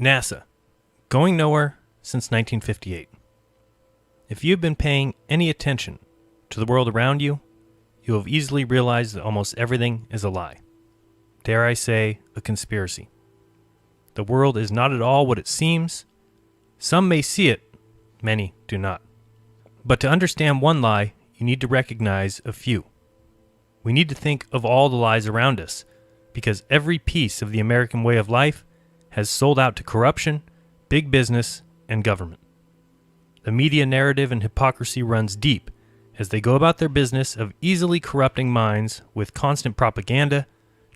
NASA, going nowhere since 1958. If you've been paying any attention to the world around you, you have easily realized that almost everything is a lie. Dare I say, a conspiracy. The world is not at all what it seems. Some may see it, many do not. But to understand one lie, you need to recognize a few. We need to think of all the lies around us, because every piece of the American way of life has sold out to corruption, big business, and government. The media narrative and hypocrisy runs deep as they go about their business of easily corrupting minds with constant propaganda,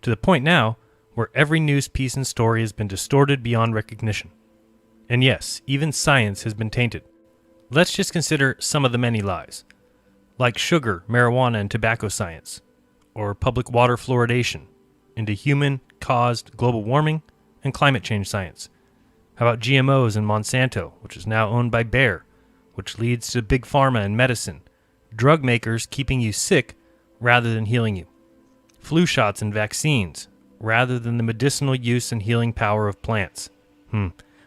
to the point now where every news piece and story has been distorted beyond recognition. And yes, even science has been tainted. Let's just consider some of the many lies, like sugar, marijuana, and tobacco science, or public water fluoridation into human-caused global warming and climate change science. How about GMOs and Monsanto, which is now owned by Bayer, which leads to big pharma and medicine, drug makers keeping you sick rather than healing you, flu shots and vaccines rather than the medicinal use and healing power of plants,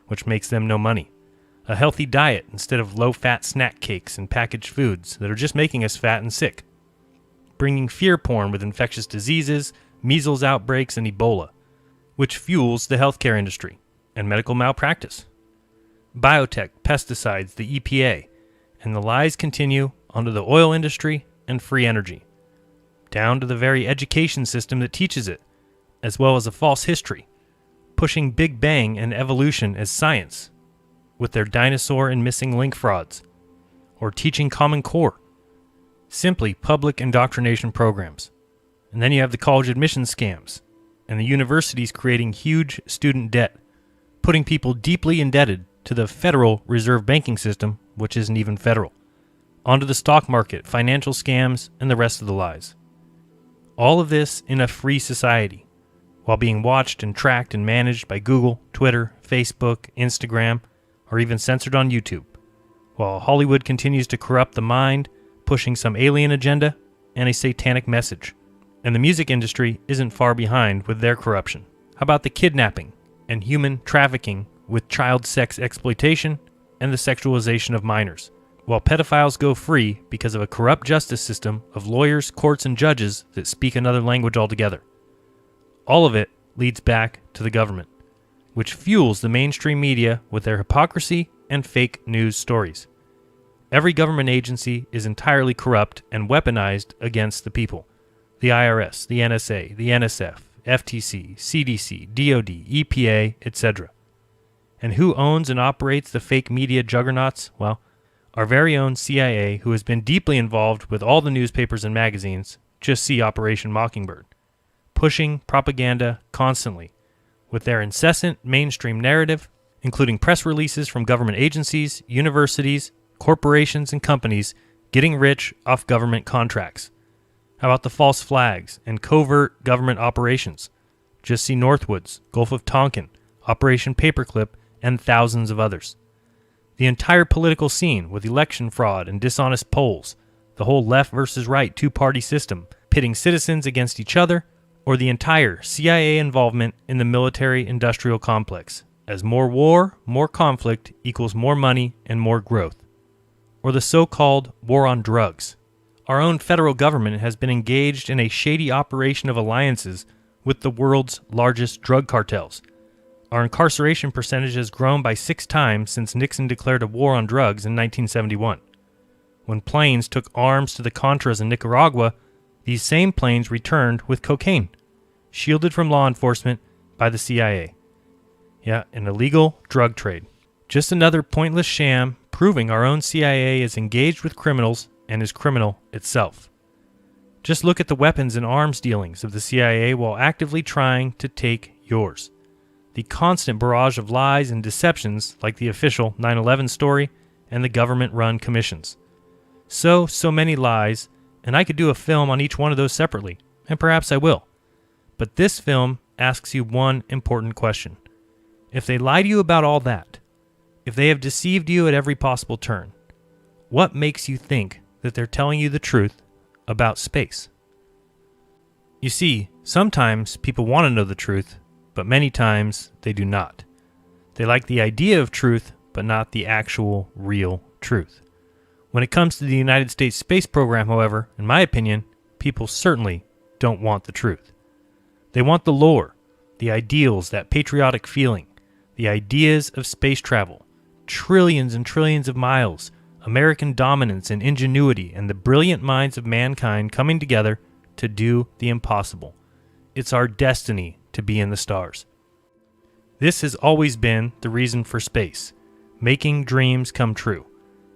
which makes them no money, a healthy diet instead of low-fat snack cakes and packaged foods that are just making us fat and sick, bringing fear porn with infectious diseases, measles outbreaks, and Ebola, which fuels the healthcare industry and medical malpractice, biotech, pesticides, the EPA, and the lies continue onto the oil industry and free energy, down to the very education system that teaches it, as well as a false history, pushing Big Bang and evolution as science, with their dinosaur and missing link frauds, or teaching Common Core, simply public indoctrination programs. And then you have the college admissions scams, and the universities creating huge student debt, putting people deeply indebted to the Federal Reserve banking system, which isn't even federal, onto the stock market, financial scams, and the rest of the lies. All of this in a free society, while being watched and tracked and managed by Google, Twitter, Facebook, Instagram, or even censored on YouTube, while Hollywood continues to corrupt the mind, pushing some alien agenda and a satanic message. And the music industry isn't far behind with their corruption. How about the kidnapping and human trafficking with child sex exploitation and the sexualization of minors, while pedophiles go free because of a corrupt justice system of lawyers, courts, and judges that speak another language altogether. All of it leads back to the government, which fuels the mainstream media with their hypocrisy and fake news stories. Every government agency is entirely corrupt and weaponized against the people. The IRS, the NSA, the NSF, FTC, CDC, DOD, EPA, etc. And who owns and operates the fake media juggernauts? Well, our very own CIA, who has been deeply involved with all the newspapers and magazines, just see Operation Mockingbird, pushing propaganda constantly with their incessant mainstream narrative, including press releases from government agencies, universities, corporations, and companies getting rich off government contracts. How about the false flags and covert government operations? Just see Northwoods, Gulf of Tonkin, Operation Paperclip, and thousands of others. The entire political scene with election fraud and dishonest polls, the whole left versus right two-party system pitting citizens against each other, or the entire CIA involvement in the military-industrial complex, as more war, more conflict equals more money and more growth. Or the so-called war on drugs. Our own federal government has been engaged in a shady operation of alliances with the world's largest drug cartels. Our incarceration percentage has grown by 6 times since Nixon declared a war on drugs in 1971. When planes took arms to the Contras in Nicaragua, these same planes returned with cocaine, shielded from law enforcement by the CIA. Yeah, an illegal drug trade. Just another pointless sham proving our own CIA is engaged with criminals and is criminal itself. Just look at the weapons and arms dealings of the CIA while actively trying to take yours. The constant barrage of lies and deceptions like the official 9/11 story and the government-run commissions. So many lies, and I could do a film on each one of those separately, and perhaps I will. But this film asks you one important question. If they lie to you about all that, if they have deceived you at every possible turn, what makes you think that they're telling you the truth about space? You see, sometimes people want to know the truth, but many times they do not. They like the idea of truth, but not the actual, real truth. When it comes to the United States space program, however, in my opinion, people certainly don't want the truth. They want the lore, the ideals, that patriotic feeling, the ideas of space travel, trillions and trillions of miles, American dominance and ingenuity, and the brilliant minds of mankind coming together to do the impossible. It's our destiny to be in the stars. This has always been the reason for space, making dreams come true,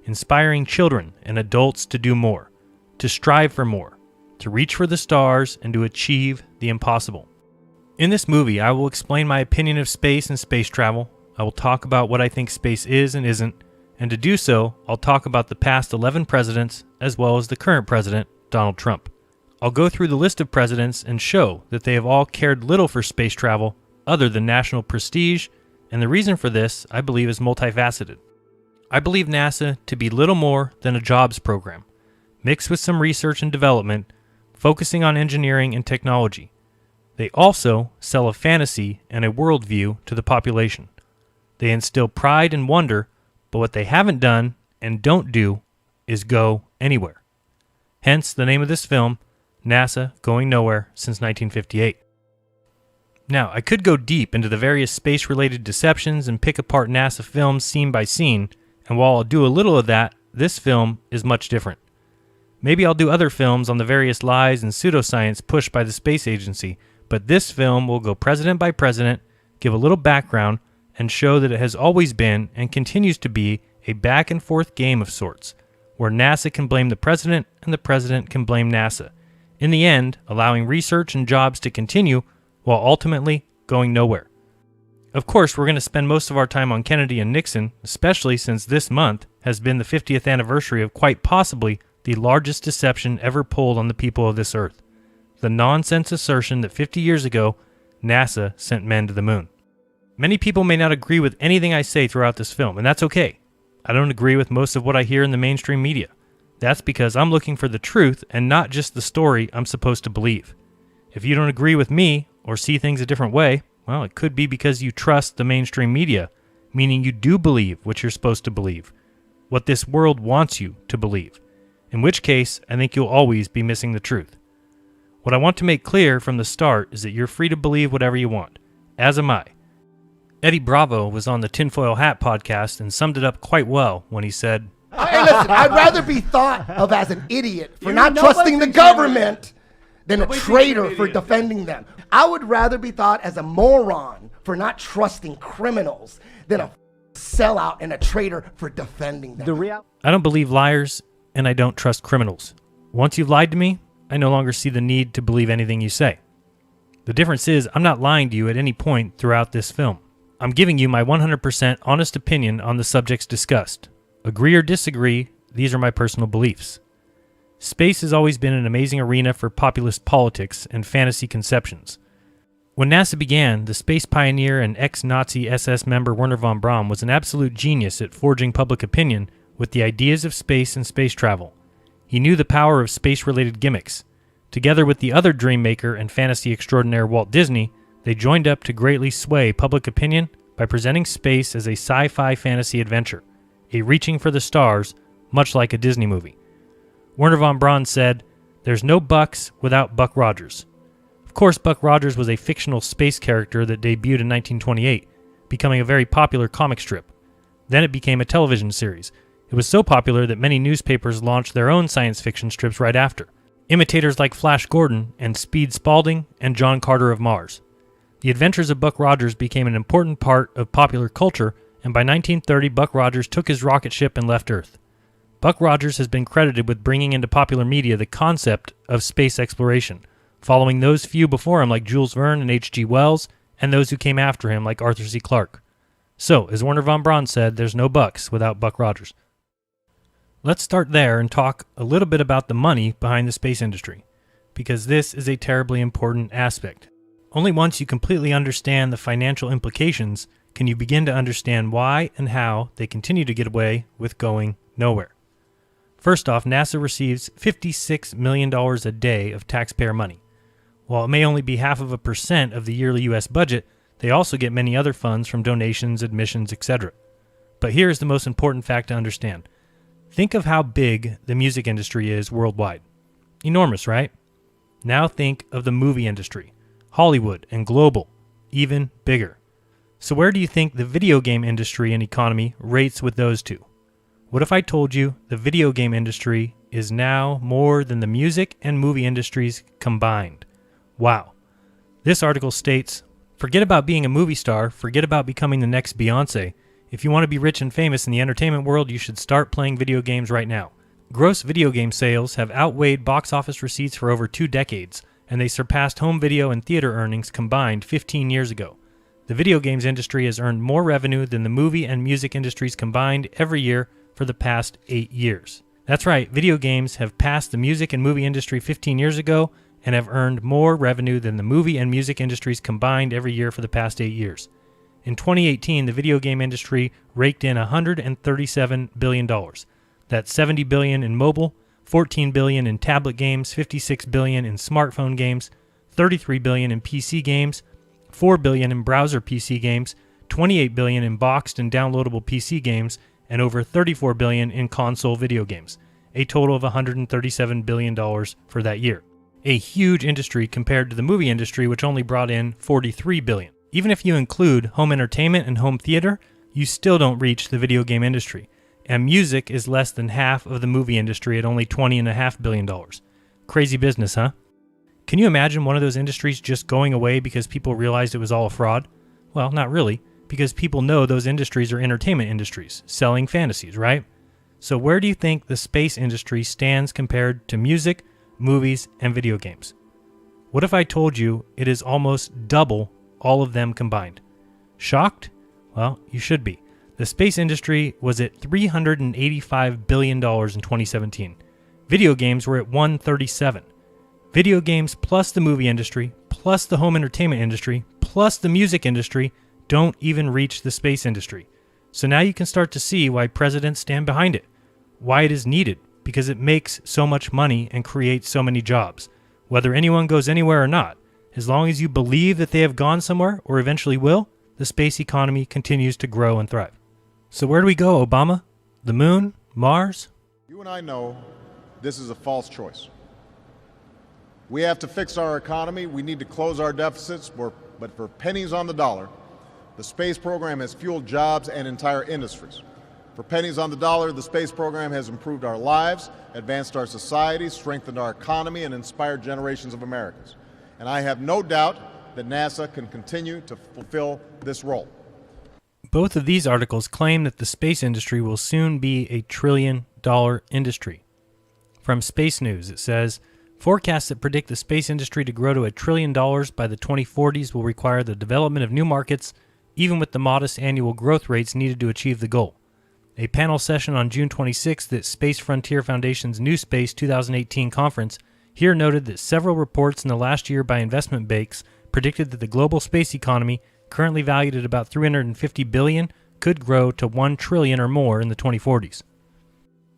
inspiring children and adults to do more, to strive for more, to reach for the stars, and to achieve the impossible. In this movie, I will explain my opinion of space and space travel. I will talk about what I think space is and isn't, and to do so, I'll talk about the past 11 presidents as well as the current president, Donald Trump. I'll go through the list of presidents and show that they have all cared little for space travel other than national prestige, and the reason for this, I believe, is multifaceted. I believe NASA to be little more than a jobs program, mixed with some research and development, focusing on engineering and technology. They also sell a fantasy and a worldview to the population. They instill pride and wonder, but what they haven't done and don't do is go anywhere. Hence the name of this film, NASA Going Nowhere Since 1958. Now, I could go deep into the various space-related deceptions and pick apart NASA films scene by scene, and while I'll do a little of that, this film is much different. Maybe I'll do other films on the various lies and pseudoscience pushed by the space agency, but this film will go president by president, give a little background, and show that it has always been and continues to be a back-and-forth game of sorts, where NASA can blame the president and the president can blame NASA, in the end allowing research and jobs to continue while ultimately going nowhere. Of course, we're going to spend most of our time on Kennedy and Nixon, especially since this month has been the 50th anniversary of quite possibly the largest deception ever pulled on the people of this earth. The nonsense assertion that 50 years ago, NASA sent men to the moon. Many people may not agree with anything I say throughout this film, and that's okay. I don't agree with most of what I hear in the mainstream media. That's because I'm looking for the truth and not just the story I'm supposed to believe. If you don't agree with me or see things a different way, well, it could be because you trust the mainstream media, meaning you do believe what you're supposed to believe, what this world wants you to believe, in which case I think you'll always be missing the truth. What I want to make clear from the start is that you're free to believe whatever you want, as am I. Eddie Bravo was on the Tinfoil Hat podcast and summed it up quite well when he said, Hey, listen, I'd rather be thought of as an idiot for not trusting the government than a traitor for defending them. I would rather be thought as a moron for not trusting criminals than a sellout and a traitor for defending them. I don't believe liars, and I don't trust criminals. Once you've lied to me, I no longer see the need to believe anything you say. The difference is I'm not lying to you at any point throughout this film. I'm giving you my 100% honest opinion on the subjects discussed. Agree or disagree, these are my personal beliefs. Space has always been an amazing arena for populist politics and fantasy conceptions. When NASA began, the space pioneer and ex-Nazi SS member Wernher von Braun was an absolute genius at forging public opinion with the ideas of space and space travel. He knew the power of space-related gimmicks. Together with the other dream maker and fantasy extraordinaire Walt Disney, they joined up to greatly sway public opinion by presenting space as a sci-fi fantasy adventure, a reaching for the stars, much like a Disney movie. Wernher von Braun said, "There's no Bucks without Buck Rogers." Of course, Buck Rogers was a fictional space character that debuted in 1928, becoming a very popular comic strip. Then it became a television series. It was so popular that many newspapers launched their own science fiction strips right after. Imitators like Flash Gordon and Speed Spaulding and John Carter of Mars. The adventures of Buck Rogers became an important part of popular culture, and by 1930 Buck Rogers took his rocket ship and left Earth. Buck Rogers has been credited with bringing into popular media the concept of space exploration, following those few before him like Jules Verne and H.G. Wells, and those who came after him like Arthur C. Clarke. So, as Wernher von Braun said, there's no Bucks without Buck Rogers. Let's start there and talk a little bit about the money behind the space industry, because this is a terribly important aspect. Only once you completely understand the financial implications can you begin to understand why and how they continue to get away with going nowhere. First off, NASA receives $56 million a day of taxpayer money. While it may only be 0.5% of the yearly U.S. budget, They also get many other funds from donations, admissions, etc. But here's the most important fact to understand. Think of how big the music industry is worldwide. Enormous, right? Now think of the movie industry, Hollywood and global, even bigger. So where do you think the video game industry and economy rates with those two? What if I told you the video game industry is now more than the music and movie industries combined? Wow. This article states, forget about being a movie star, forget about becoming the next Beyonce. If you want to be rich and famous in the entertainment world, you should start playing video games right now. Gross video game sales have outweighed box office receipts for over 2 decades, and they surpassed home video and theater earnings combined 15 years ago. The video games industry has earned more revenue than the movie and music industries combined every year for the past 8 years. That's right, video games have passed the music and movie industry 15 years ago and have earned more revenue than the movie and music industries combined every year for the past 8 years. In 2018, the video game industry raked in $137 billion. That's $70 billion in mobile, $14 billion in tablet games, $56 billion in smartphone games, $33 billion in PC games, $4 billion in browser PC games, $28 billion in boxed and downloadable PC games, and over $34 billion in console video games, a total of $137 billion for that year. A huge industry compared to the movie industry, which only brought in $43 billion. Even if you include home entertainment and home theater, you still don't reach the video game industry. And music is less than half of the movie industry at only $20.5 billion. Crazy business, huh? Can you imagine one of those industries just going away because people realized it was all a fraud? Well, not really, because people know those industries are entertainment industries, selling fantasies, right? So where do you think the space industry stands compared to music, movies, and video games? What if I told you it is almost double all of them combined? Shocked? Well, you should be. The space industry was at $385 billion in 2017. Video games were at $137. Video games plus the movie industry, plus the home entertainment industry, plus the music industry don't even reach the space industry. So now you can start to see why presidents stand behind it, why it is needed, because it makes so much money and creates so many jobs. Whether anyone goes anywhere or not, as long as you believe that they have gone somewhere or eventually will, the space economy continues to grow and thrive. So where do we go, Obama? The moon? Mars? You and I know this is a false choice. We have to fix our economy. We need to close our deficits, but for pennies on the dollar, the space program has fueled jobs and entire industries. For pennies on the dollar, the space program has improved our lives, advanced our society, strengthened our economy, and inspired generations of Americans. And I have no doubt that NASA can continue to fulfill this role. Both of these articles claim that the space industry will soon be a $1 trillion industry. From Space News, it says, forecasts that predict the space industry to grow to $1 trillion by the 2040s will require the development of new markets, even with the modest annual growth rates needed to achieve the goal. A panel session on June 26th at Space Frontier Foundation's New Space 2018 conference here noted that several reports in the last year by investment banks predicted that the global space economy, currently valued at about $350 billion, could grow to $1 trillion or more in the 2040s.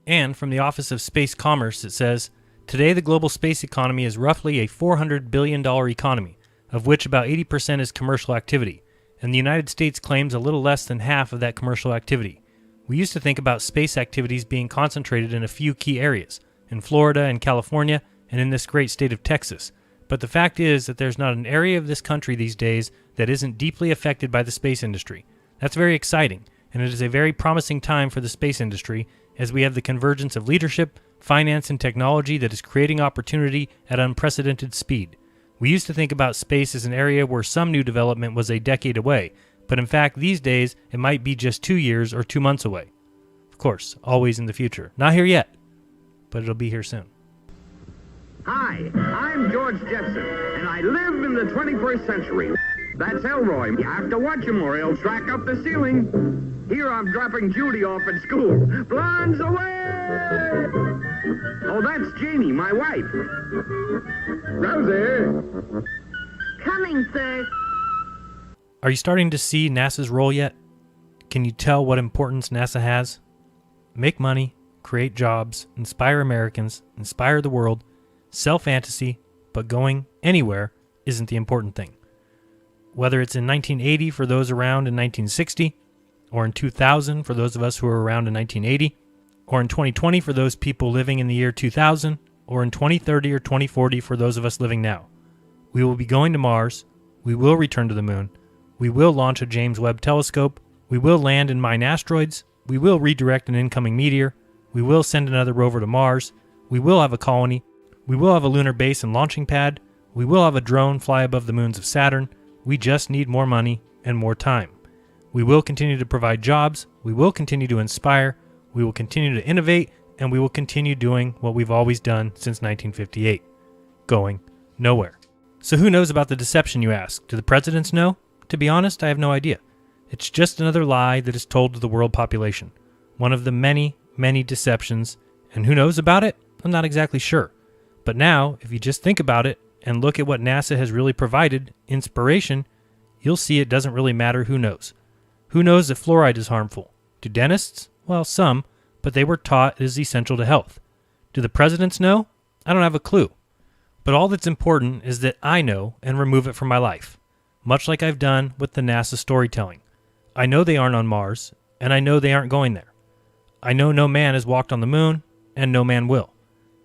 And from the Office of Space Commerce, it says, today the global space economy is roughly a $400 billion economy, of which about 80% is commercial activity, and the United States claims a little less than half of that commercial activity. We used to think about space activities being concentrated in a few key areas, in Florida and California, and in this great state of Texas. But the fact is that there's not an area of this country these days that isn't deeply affected by the space industry. That's very exciting, and it is a very promising time for the space industry as we have the convergence of leadership, finance, and technology that is creating opportunity at unprecedented speed. We used to think about space as an area where some new development was a decade away, but in fact these days it might be just 2 years or 2 months away. Of course, always in the future. Not here yet, but it'll be here soon. Hi, I'm George Jetson, and I live in the 21st century. That's Elroy. You have to watch him or he'll track up the ceiling. Here I'm dropping Judy off at school. Blondes away! Oh, that's Janie, my wife. Rosie! Coming, sir. Are you starting to see NASA's role yet? Can you tell what importance NASA has? Make money, create jobs, inspire Americans, inspire the world, sell fantasy, but going anywhere isn't the important thing. whether it's in 1980 for those around in 1960, or in 2000 for those of us who were around in 1980, or in 2020 for those people living in the year 2000, or in 2030 or 2040 for those of us living now. We will be going to Mars, we will return to the moon, we will launch a James Webb telescope, we will land and mine asteroids, we will redirect an incoming meteor, we will send another rover to Mars, we will have a colony, we will have a lunar base and launching pad, we will have a drone fly above the moons of Saturn. We just need more money and more time. We will continue to provide jobs, we will continue to inspire, we will continue to innovate, and we will continue doing what we've always done since 1958, going nowhere. So who knows about the deception, you ask? Do the presidents know? To be honest, I have no idea. It's just another lie that is told to the world population. One of the many, many deceptions, and who knows about it? I'm not exactly sure. But now, if you just think about it and look at what NASA has really provided, inspiration, you'll see it doesn't really matter who knows. Who knows that fluoride is harmful? Do dentists? Well, some, but they were taught it is essential to health. Do the presidents know? I don't have a clue. But all that's important is that I know and remove it from my life, much like I've done with the NASA storytelling. I know they aren't on Mars, and I know they aren't going there. I know no man has walked on the moon, and no man will.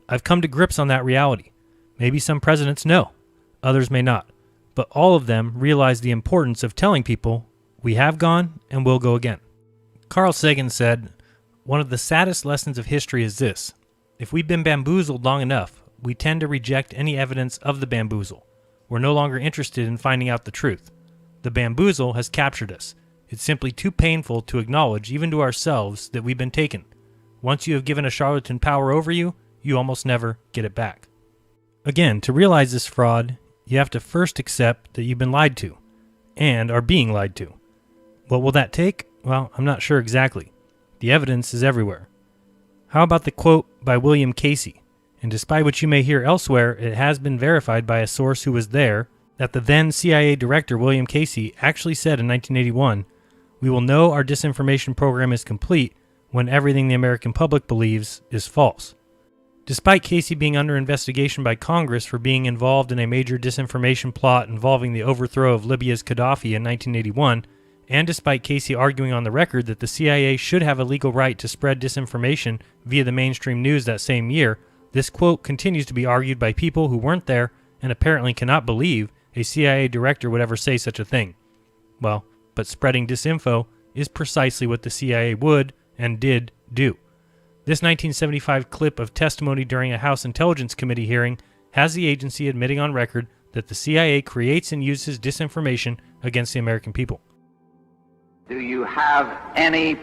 I've come to grips on that reality. Maybe some presidents know, others may not, but all of them realize the importance of telling people we have gone and will go again. Carl Sagan said, "One of the saddest lessons of history is this. If we've been bamboozled long enough, we tend to reject any evidence of the bamboozle. We're no longer interested in finding out the truth. The bamboozle has captured us. It's simply too painful to acknowledge, even to ourselves, that we've been taken. Once you have given a charlatan power over you, you almost never get it back." Again, to realize this fraud, you have to first accept that you've been lied to, and are being lied to. What will that take? Well, I'm not sure exactly. The evidence is everywhere. How about the quote by William Casey? And despite what you may hear elsewhere, it has been verified by a source who was there that the then CIA director William Casey actually said in 1981, "We will know our disinformation program is complete when everything the American public believes is false." Despite Casey being under investigation by Congress for being involved in a major disinformation plot involving the overthrow of Libya's Gaddafi in 1981, and despite Casey arguing on the record that the CIA should have a legal right to spread disinformation via the mainstream news that same year, this quote continues to be argued by people who weren't there and apparently cannot believe a CIA director would ever say such a thing. Well, but spreading disinfo is precisely what the CIA would and did do. This 1975 clip of testimony during a House Intelligence Committee hearing has the agency admitting on record that the CIA creates and uses disinformation against the American people. Do you have any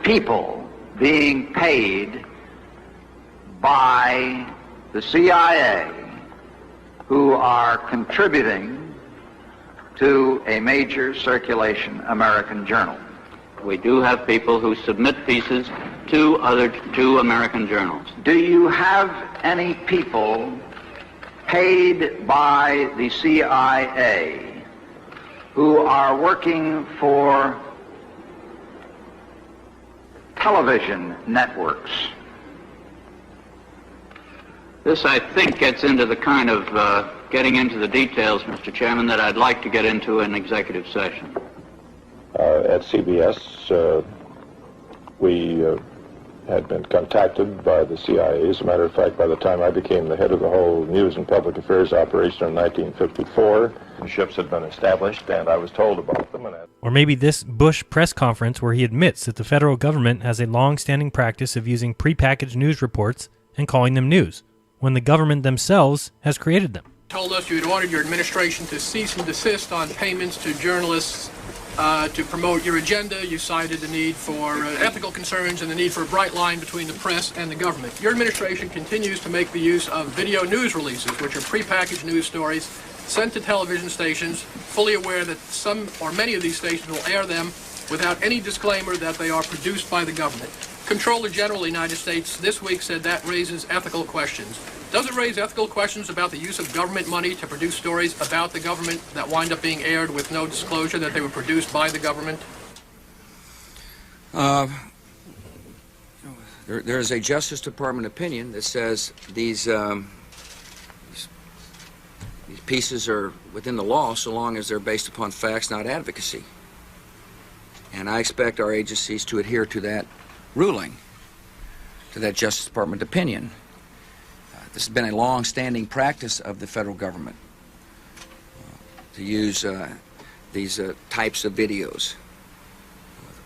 people being paid by the CIA who are contributing to a major circulation American journal? We do have people who submit pieces to American journals. Do you have any people paid by the CIA who are working for television networks? This, I think, gets into the kind of getting into the details, Mr. Chairman, that I'd like to get into in executive session. At CBS, we had been contacted by the CIA. As a matter of fact, by the time I became the head of the whole news and public affairs operation in 1954, the ships had been established, and I was told about them. Or maybe this Bush press conference where he admits that the federal government has a long-standing practice of using prepackaged news reports and calling them news, when the government themselves has created them. Told us you had ordered your administration to cease and desist on payments to journalists to promote your agenda. You cited the need for ethical concerns and the need for a bright line between the press and the government. Your administration continues to make the use of video news releases, which are prepackaged news stories sent to television stations, fully aware that some or many of these stations will air them without any disclaimer that they are produced by the government. Comptroller General of the United States this week said that raises ethical questions. Does it raise ethical questions about the use of government money to produce stories about the government that wind up being aired with no disclosure that they were produced by the government? There is a Justice Department opinion that says these pieces are within the law so long as they're based upon facts, not advocacy. And I expect our agencies to adhere to that ruling, to that Justice Department opinion. This has been a long-standing practice of the federal government to use these types of videos.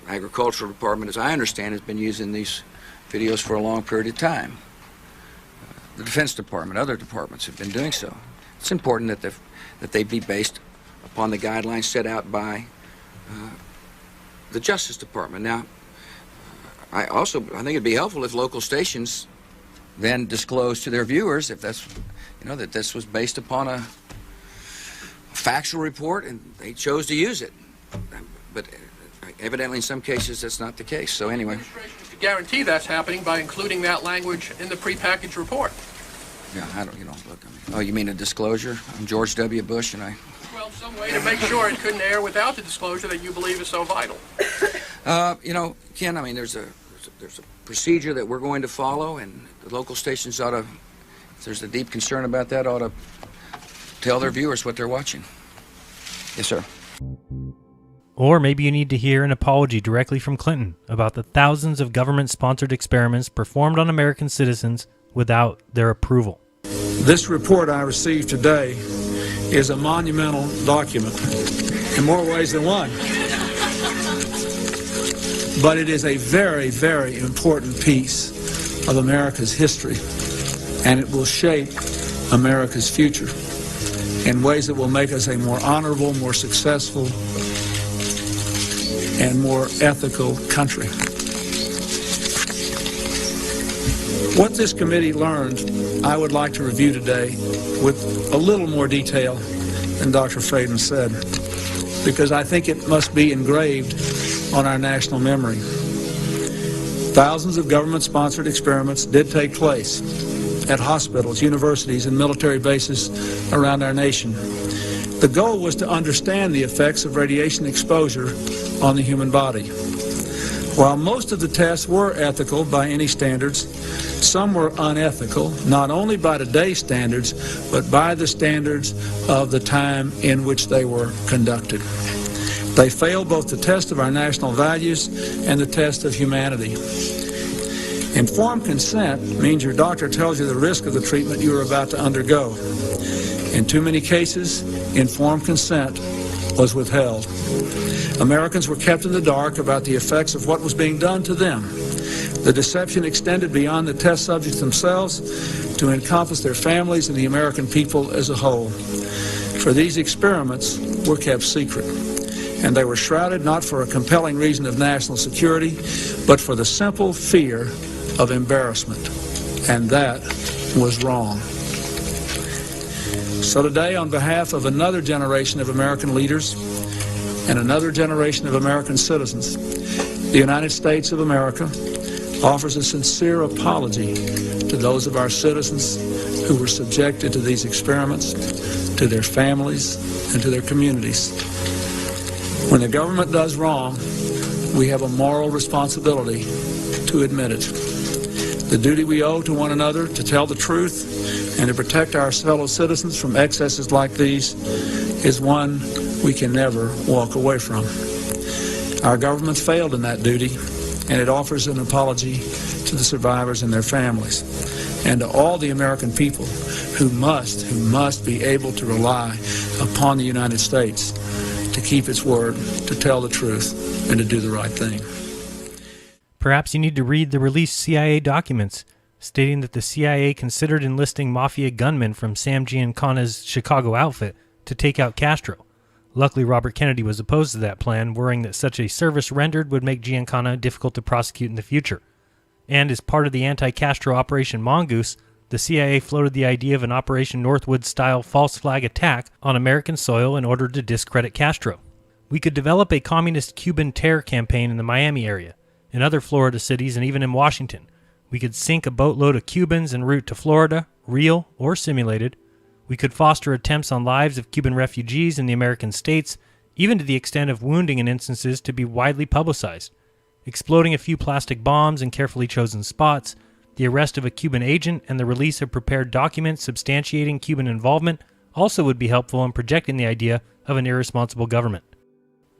The Agricultural Department, as I understand, has been using these videos for a long period of time. The Defense Department, other departments have been doing so. It's important that they be based upon the guidelines set out by the Justice Department. Now, I think it'd be helpful if local stations then disclose to their viewers if that's, that this was based upon a factual report and they chose to use it. But evidently in some cases that's not the case. So anyway. To guarantee that's happening by including that language in the prepackaged report. Yeah, I don't, look, oh, you mean a disclosure? I'm George W. Bush and I... Well, some way to make sure it couldn't air without the disclosure that you believe is so vital. Ken, I mean, there's a procedure that we're going to follow, and the local stations ought to, if there's a deep concern about that, ought to tell their viewers what they're watching. Yes, sir. Or maybe you need to hear an apology directly from Clinton about the thousands of government-sponsored experiments performed on American citizens without their approval. This report I received today is a monumental document in more ways than one. But it is a very, very important piece of America's history, and it will shape America's future in ways that will make us a more honorable, more successful, and more ethical country. What this committee learned, I would like to review today with a little more detail than Dr. Faden said, because I think it must be engraved on our national memory. Thousands of government-sponsored experiments did take place at hospitals, universities, and military bases around our nation. The goal was to understand the effects of radiation exposure on the human body. While most of the tests were ethical by any standards, some were unethical, not only by today's standards, but by the standards of the time in which they were conducted. They failed both the test of our national values and the test of humanity. Informed consent means your doctor tells you the risk of the treatment you are about to undergo. In too many cases, informed consent was withheld. Americans were kept in the dark about the effects of what was being done to them. The deception extended beyond the test subjects themselves to encompass their families and the American people as a whole. For these experiments were kept secret, and they were shrouded not for a compelling reason of national security, but for the simple fear of embarrassment, and that was wrong. So today, on behalf of another generation of American leaders and another generation of American citizens, the United States of America offers a sincere apology to those of our citizens who were subjected to these experiments, to their families, and to their communities. When the government does wrong, we have a moral responsibility to admit it. The duty we owe to one another to tell the truth and to protect our fellow citizens from excesses like these is one we can never walk away from. Our government failed in that duty, and it offers an apology to the survivors and their families, and to all the American people who must be able to rely upon the United States to keep its word, to tell the truth, and to do the right thing. Perhaps you need to read the released CIA documents stating that the CIA considered enlisting mafia gunmen from Sam Giancana's Chicago outfit to take out Castro. Luckily, Robert Kennedy was opposed to that plan, worrying that such a service rendered would make Giancana difficult to prosecute in the future. And as part of the anti-Castro Operation Mongoose, the CIA floated the idea of an Operation Northwood-style false flag attack on American soil in order to discredit Castro. We could develop a communist Cuban terror campaign in the Miami area, in other Florida cities, and even in Washington. We could sink a boatload of Cubans en route to Florida, real or simulated. We could foster attempts on lives of Cuban refugees in the American states, even to the extent of wounding in instances to be widely publicized. Exploding a few plastic bombs in carefully chosen spots, the arrest of a Cuban agent and the release of prepared documents substantiating Cuban involvement also would be helpful in projecting the idea of an irresponsible government.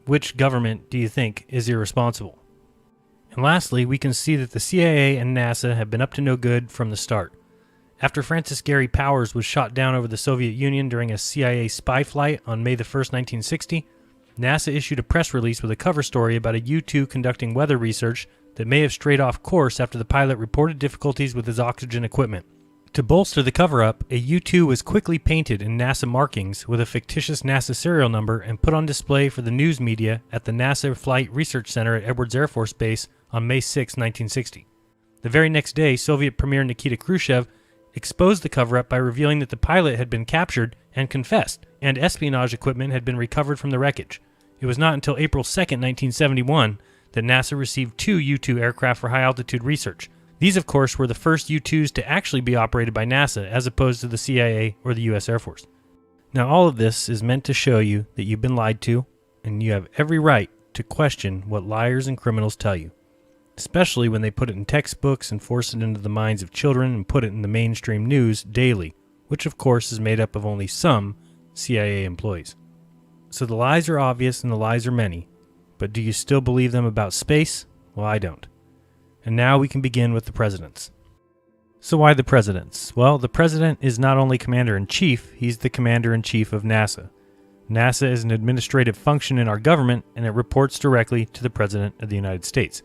Which government do you think is irresponsible? And lastly, we can see that the CIA and NASA have been up to no good from the start. After Francis Gary Powers was shot down over the Soviet Union during a CIA spy flight on May 1st, 1960, NASA issued a press release with a cover story about a U-2 conducting weather research that may have strayed off course after the pilot reported difficulties with his oxygen equipment. To bolster the cover-up, a U-2 was quickly painted in NASA markings with a fictitious NASA serial number and put on display for the news media at the NASA Flight Research Center at Edwards Air Force Base on May 6, 1960. The very next day, Soviet Premier Nikita Khrushchev exposed the cover-up by revealing that the pilot had been captured and confessed, and espionage equipment had been recovered from the wreckage. It was not until April 2, 1971, that NASA received 2 U-2 aircraft for high-altitude research. These, of course, were the first U-2s to actually be operated by NASA, as opposed to the CIA or the U.S. Air Force. Now, all of this is meant to show you that you've been lied to, and you have every right to question what liars and criminals tell you, especially when they put it in textbooks and force it into the minds of children and put it in the mainstream news daily, which, of course, is made up of only some CIA employees. So the lies are obvious and the lies are many, but do you still believe them about space? Well, I don't. And now we can begin with the presidents. So why the presidents? Well, the president is not only commander-in-chief, he's the commander-in-chief of NASA. NASA is an administrative function in our government, and it reports directly to the President of the United States.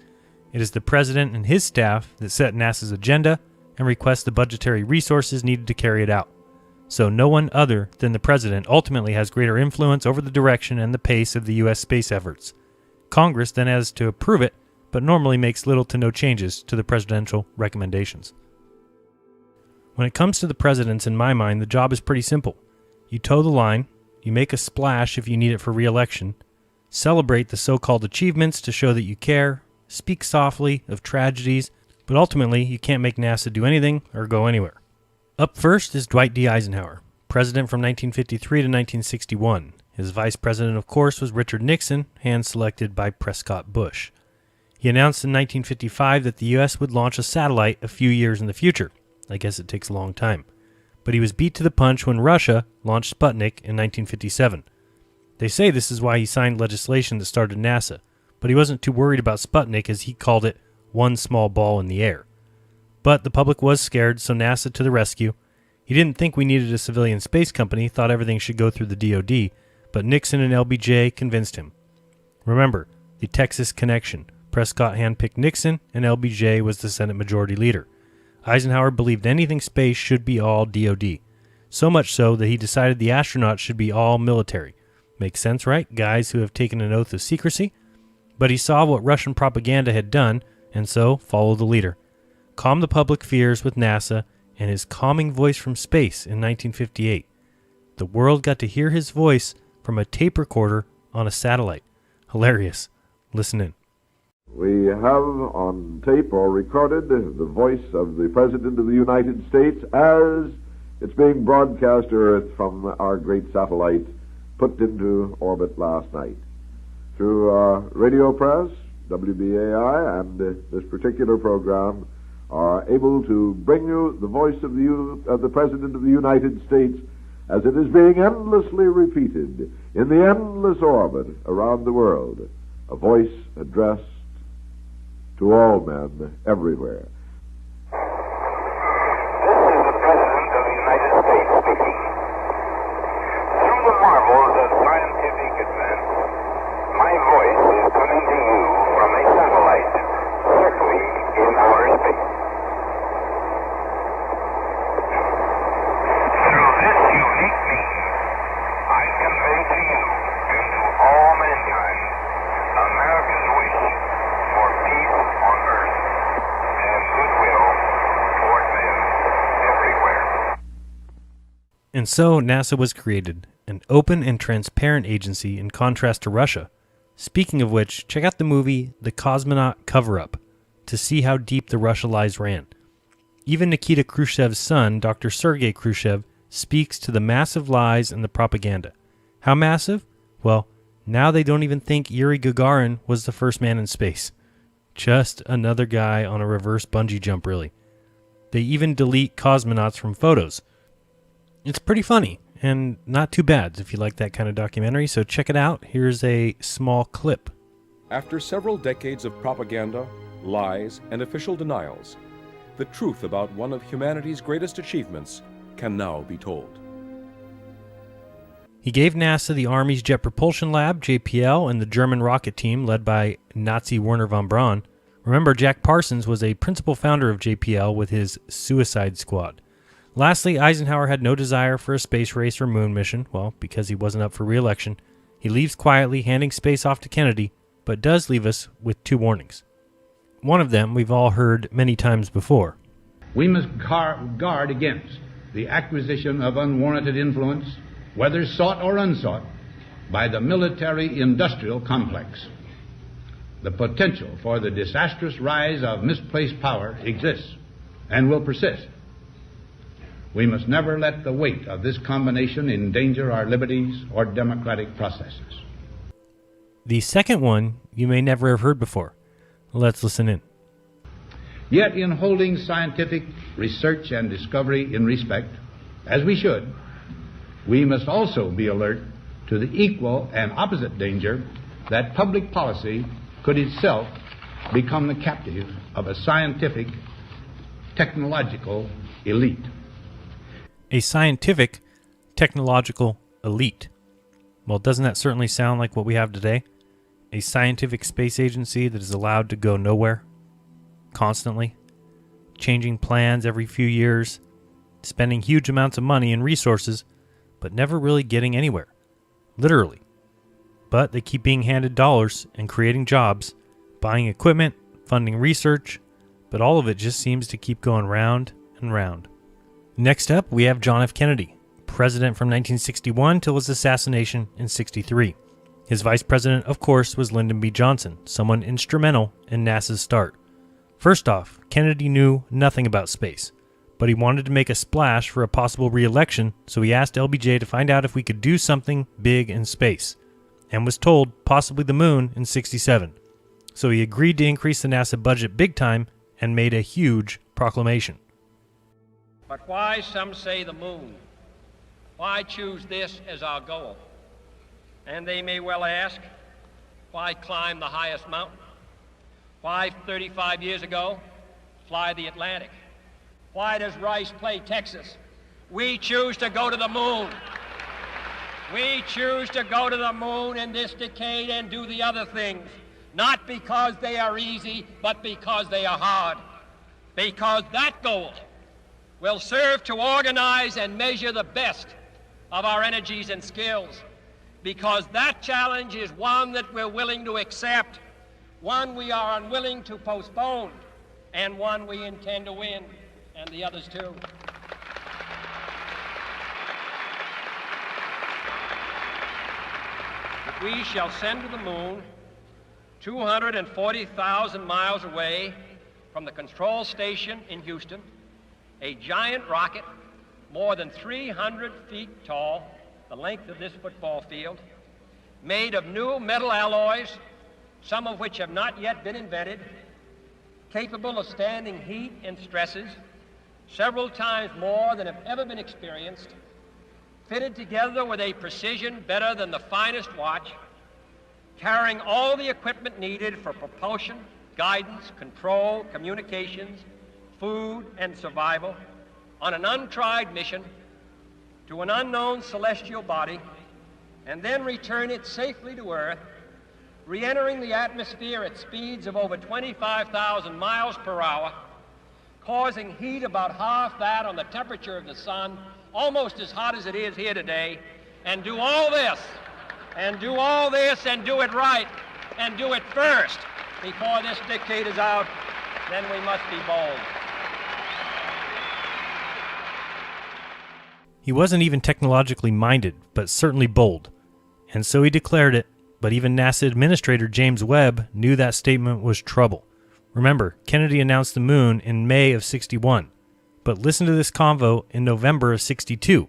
It is the president and his staff that set NASA's agenda and request the budgetary resources needed to carry it out. So no one other than the president ultimately has greater influence over the direction and the pace of the U.S. space efforts. Congress then has to approve it, but normally makes little to no changes to the presidential recommendations. When it comes to the presidents, in my mind, the job is pretty simple. You toe the line, you make a splash if you need it for re-election, celebrate the so-called achievements to show that you care, speak softly of tragedies, but ultimately you can't make NASA do anything or go anywhere. Up first is Dwight D. Eisenhower, president from 1953 to 1961. His vice president, of course, was Richard Nixon, hand-selected by Prescott Bush. He announced in 1955 that the U.S. would launch a satellite a few years in the future. I guess it takes a long time. But he was beat to the punch when Russia launched Sputnik in 1957. They say this is why he signed legislation that started NASA, but he wasn't too worried about Sputnik as he called it one small ball in the air. But the public was scared, so NASA to the rescue. He didn't think we needed a civilian space company, thought everything should go through the DoD, but Nixon and LBJ convinced him. Remember, the Texas connection. Prescott handpicked Nixon, and LBJ was the Senate Majority Leader. Eisenhower believed anything space should be all DoD, so much so that he decided the astronauts should be all military. Makes sense, right? Guys who have taken an oath of secrecy. But he saw what Russian propaganda had done, and so followed the leader. Calmed the public fears with NASA and his calming voice from space in 1958. The world got to hear his voice from a tape recorder on a satellite. Hilarious. Listen in. We have on tape or recorded the voice of the President of the United States as it's being broadcast to Earth from our great satellite put into orbit last night. Through Radio Press, WBAI, and this particular program are able to bring you the voice of the President of the United States as it is being endlessly repeated in the endless orbit around the world, a voice addressed to all men everywhere. This is the President of the United States speaking. Through the marvels of scientific advance, my voice is coming to you from a satellite circling in outer space. Through this unique means, I convey to you and to all mankind America's wish for peace on earth and goodwill toward men everywhere. And so NASA was created, an open and transparent agency in contrast to Russia. Speaking of which, check out the movie The Cosmonaut Cover-Up to see how deep the Russia lies ran. Even Nikita Khrushchev's son, Dr. Sergei Khrushchev, speaks to the massive lies and the propaganda. How massive? Well, now they don't even think Yuri Gagarin was the first man in space. Just another guy on a reverse bungee jump, really. They even delete cosmonauts from photos. It's pretty funny, and not too bad if you like that kind of documentary, so check it out. Here's a small clip. After several decades of propaganda, lies, and official denials, the truth about one of humanity's greatest achievements can now be told. He gave NASA the Army's Jet Propulsion Lab, JPL, and the German rocket team led by Nazi Werner von Braun. Remember, Jack Parsons was a principal founder of JPL with his Suicide Squad. Lastly, Eisenhower had no desire for a space race or moon mission, well, because he wasn't up for re-election. He leaves quietly, handing space off to Kennedy, but does leave us with 2 warnings. One of them we've all heard many times before. We must guard against the acquisition of unwarranted influence, whether sought or unsought, by the military-industrial complex. The potential for the disastrous rise of misplaced power exists and will persist. We must never let the weight of this combination endanger our liberties or democratic processes. The second one you may never have heard before. Let's listen in. Yet in holding scientific research and discovery in respect, as we should, we must also be alert to the equal and opposite danger that public policy could itself become the captive of a scientific, technological elite. A scientific, technological elite. Well, doesn't that certainly sound like what we have today? A scientific space agency that is allowed to go nowhere, constantly, changing plans every few years, spending huge amounts of money and resources, but never really getting anywhere, literally. But they keep being handed dollars and creating jobs, buying equipment, funding research, but all of it just seems to keep going round and round. Next up, we have John F. Kennedy, president from 1961 till his assassination in '63. His vice president, of course, was Lyndon B. Johnson, someone instrumental in NASA's start. First off, Kennedy knew nothing about space, but he wanted to make a splash for a possible re-election, so he asked LBJ to find out if we could do something big in space, and was told possibly the moon in '67. So he agreed to increase the NASA budget big time and made a huge proclamation. But why, some say, the moon? Why choose this as our goal? And they may well ask, why climb the highest mountain? Why, 35 years ago, fly the Atlantic? Why does Rice play Texas? We choose to go to the moon. We choose to go to the moon in this decade and do the other things, not because they are easy, but because they are hard. Because that goal will serve to organize and measure the best of our energies and skills. Because that challenge is one that we're willing to accept, one we are unwilling to postpone, and one we intend to win, and the others too. We shall send to the moon 240,000 miles away from the control station in Houston, a giant rocket more than 300 feet tall, the length of this football field, made of new metal alloys, some of which have not yet been invented, capable of standing heat and stresses several times more than have ever been experienced, fitted together with a precision better than the finest watch, carrying all the equipment needed for propulsion, guidance, control, communications, food, and survival on an untried mission to an unknown celestial body, and then return it safely to Earth, re-entering the atmosphere at speeds of over 25,000 miles per hour, causing heat about half that on the temperature of the sun, almost as hot as it is here today, and do all this, and do all this, and do it right, and do it first before this decade is out, then we must be bold. He wasn't even technologically minded, but certainly bold. And so he declared it, but even NASA Administrator James Webb knew that statement was trouble. Remember, Kennedy announced the moon in May of '61, but listen to this convo in November of '62.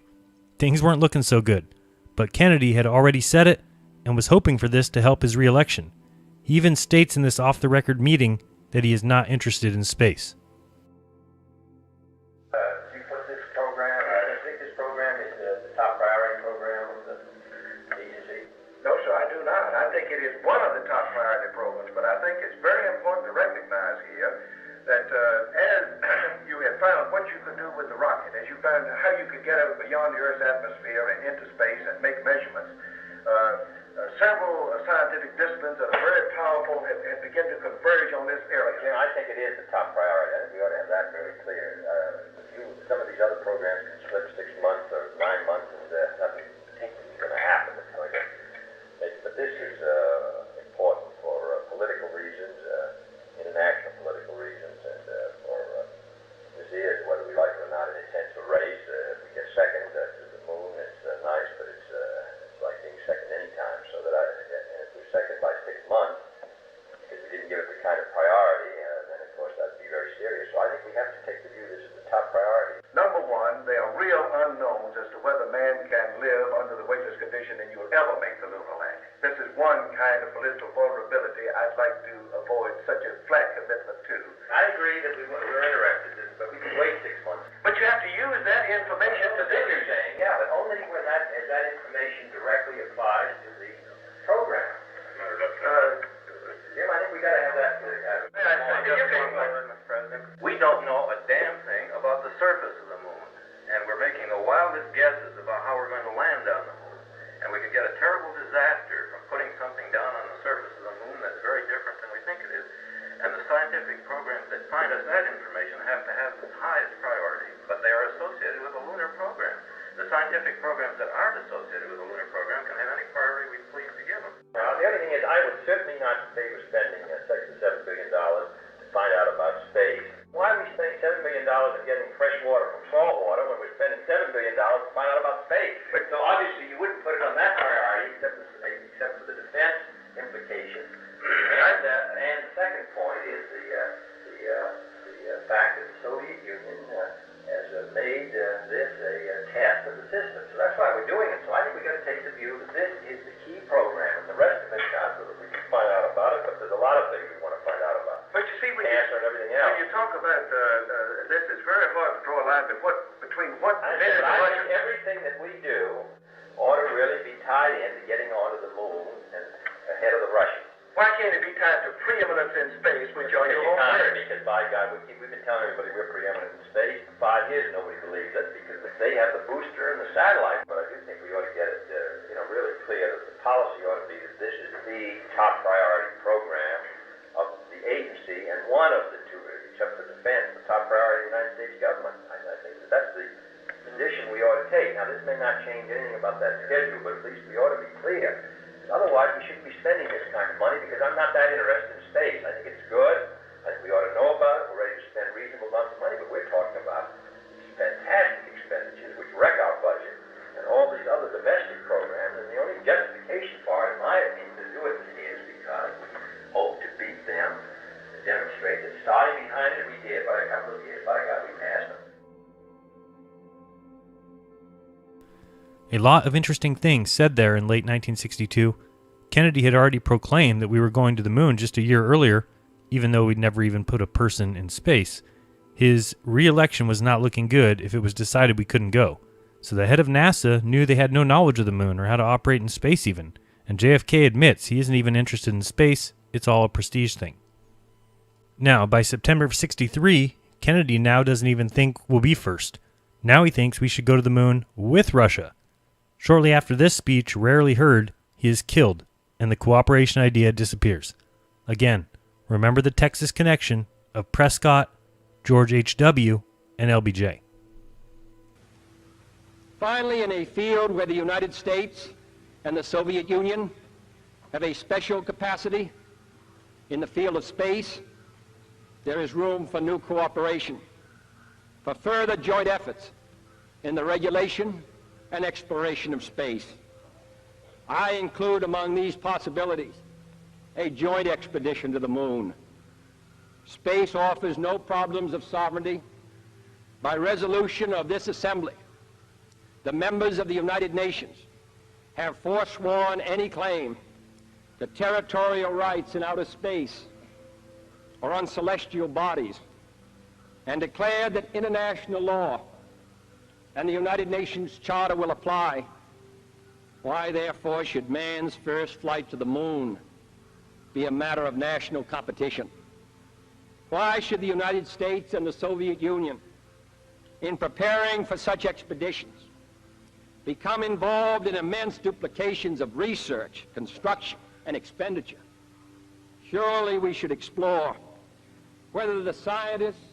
Things weren't looking so good, but Kennedy had already said it and was hoping for this to help his re-election. He even states in this off-the-record meeting that he is not interested in space. You put this program, I think this program is the top priority get beyond the Earth's atmosphere and into space and make measurements, several scientific disciplines that are very powerful have begun to converge on this area. Jim, I think it is the top priority. I think we ought to have that very clear. Some of these other programs can slip 6 months or 9 months, and nothing particularly is going to happen. But this is important for political reasons, international political reasons, and this is, whether we like it or not, an intensive race. If we get second to the moon, it's nice, but it's like being second anytime. So that if we're second by 6 months, because we didn't give it the kind of priority, then of course that'd be very serious. So I think we have to take the view this is the top priority. Number one, there are real unknowns as to whether man can live under the weightless condition and you'll ever make the lunar landing. This is one kind of political vulnerability I'd like to avoid such a flat commitment to. I agree that we're interested in, but we can wait 6 months. But you have to use that information to do your thing. Yeah, but only when that information directly applies to the program. Jim, I think we got to have that. Mr. President, we don't know a damn thing about the surface of the moon, and we're making the wildest guesses about how we're going to land on the moon. And we could get a terrible disaster from putting something down on the surface of the moon that's very different than we think it is. And the scientific programs that find us that information have to have the highest priority, but they are associated with a lunar program. The scientific programs that aren't associated with a lunar program can have any priority we please to give them. Now, the other thing is, I would certainly not favor spending $6 to $7 billion to find out about space. Why are we spending $7 million in getting fresh water from salt water when we're spending $7 billion to find out about space? But so obviously you wouldn't put it on that priority except for the defense implications. And the second point is the fact that the Soviet Union has made this a test of the system. So that's why we're doing it. So I think we've got to take the view that this is the key program, and the rest of it's not so that we can find out about it, but there's a lot of things we want to find out about. But you see, when everything else. When you talk about this, it's very hard to draw a line between what I think everything that we do ought to really be tied in to getting onto the moon and ahead of the Russians. Why can't it be tied to preeminence in space, which are your own words? Because, by God, we've been telling everybody we're preeminent in space for 5 years. Nobody believes it because they have the booster and the satellite. But I do think we ought to get it, really clear that the policy ought to be that this is the top priority program of the agency and one of the two, except for defense, the top priority of the United States government. I think that's the position we ought to take. Now, this may not change anything about that schedule, but at least we ought to be clear. Otherwise, we shouldn't be spending this kind of money because I'm not that interested in space. I think it's good. I think we ought to know about it. We're ready to spend reasonable amounts of money, but we're talking about these fantastic expenditures which wreck our budget and all these other domestic programs. And the only justification for it, in my opinion, to do it is because we hope to beat them and demonstrate that starting behind it we did by a couple of years. By God, we passed them. A lot of interesting things said there in late 1962. Kennedy had already proclaimed that we were going to the moon just a year earlier, even though we'd never even put a person in space. His re-election was not looking good if it was decided we couldn't go. So the head of NASA knew they had no knowledge of the moon or how to operate in space even. And JFK admits he isn't even interested in space, it's all a prestige thing. Now, by September of '63, Kennedy now doesn't even think we'll be first. Now he thinks we should go to the moon with Russia. Shortly after this speech, rarely heard, he is killed, and the cooperation idea disappears. Again, remember the Texas connection of Prescott, George H.W., and LBJ. Finally, in a field where the United States and the Soviet Union have a special capacity in the field of space, there is room for new cooperation, for further joint efforts in the regulation and exploration of space. I include among these possibilities a joint expedition to the moon. Space offers no problems of sovereignty. By resolution of this assembly, the members of the United Nations have forsworn any claim to territorial rights in outer space or on celestial bodies, and declared that international law and the United Nations Charter will apply. Why, therefore, should man's first flight to the moon be a matter of national competition? Why should the United States and the Soviet Union in preparing for such expeditions, become involved in immense duplications of research, construction, and expenditure, surely we should explore whether the scientists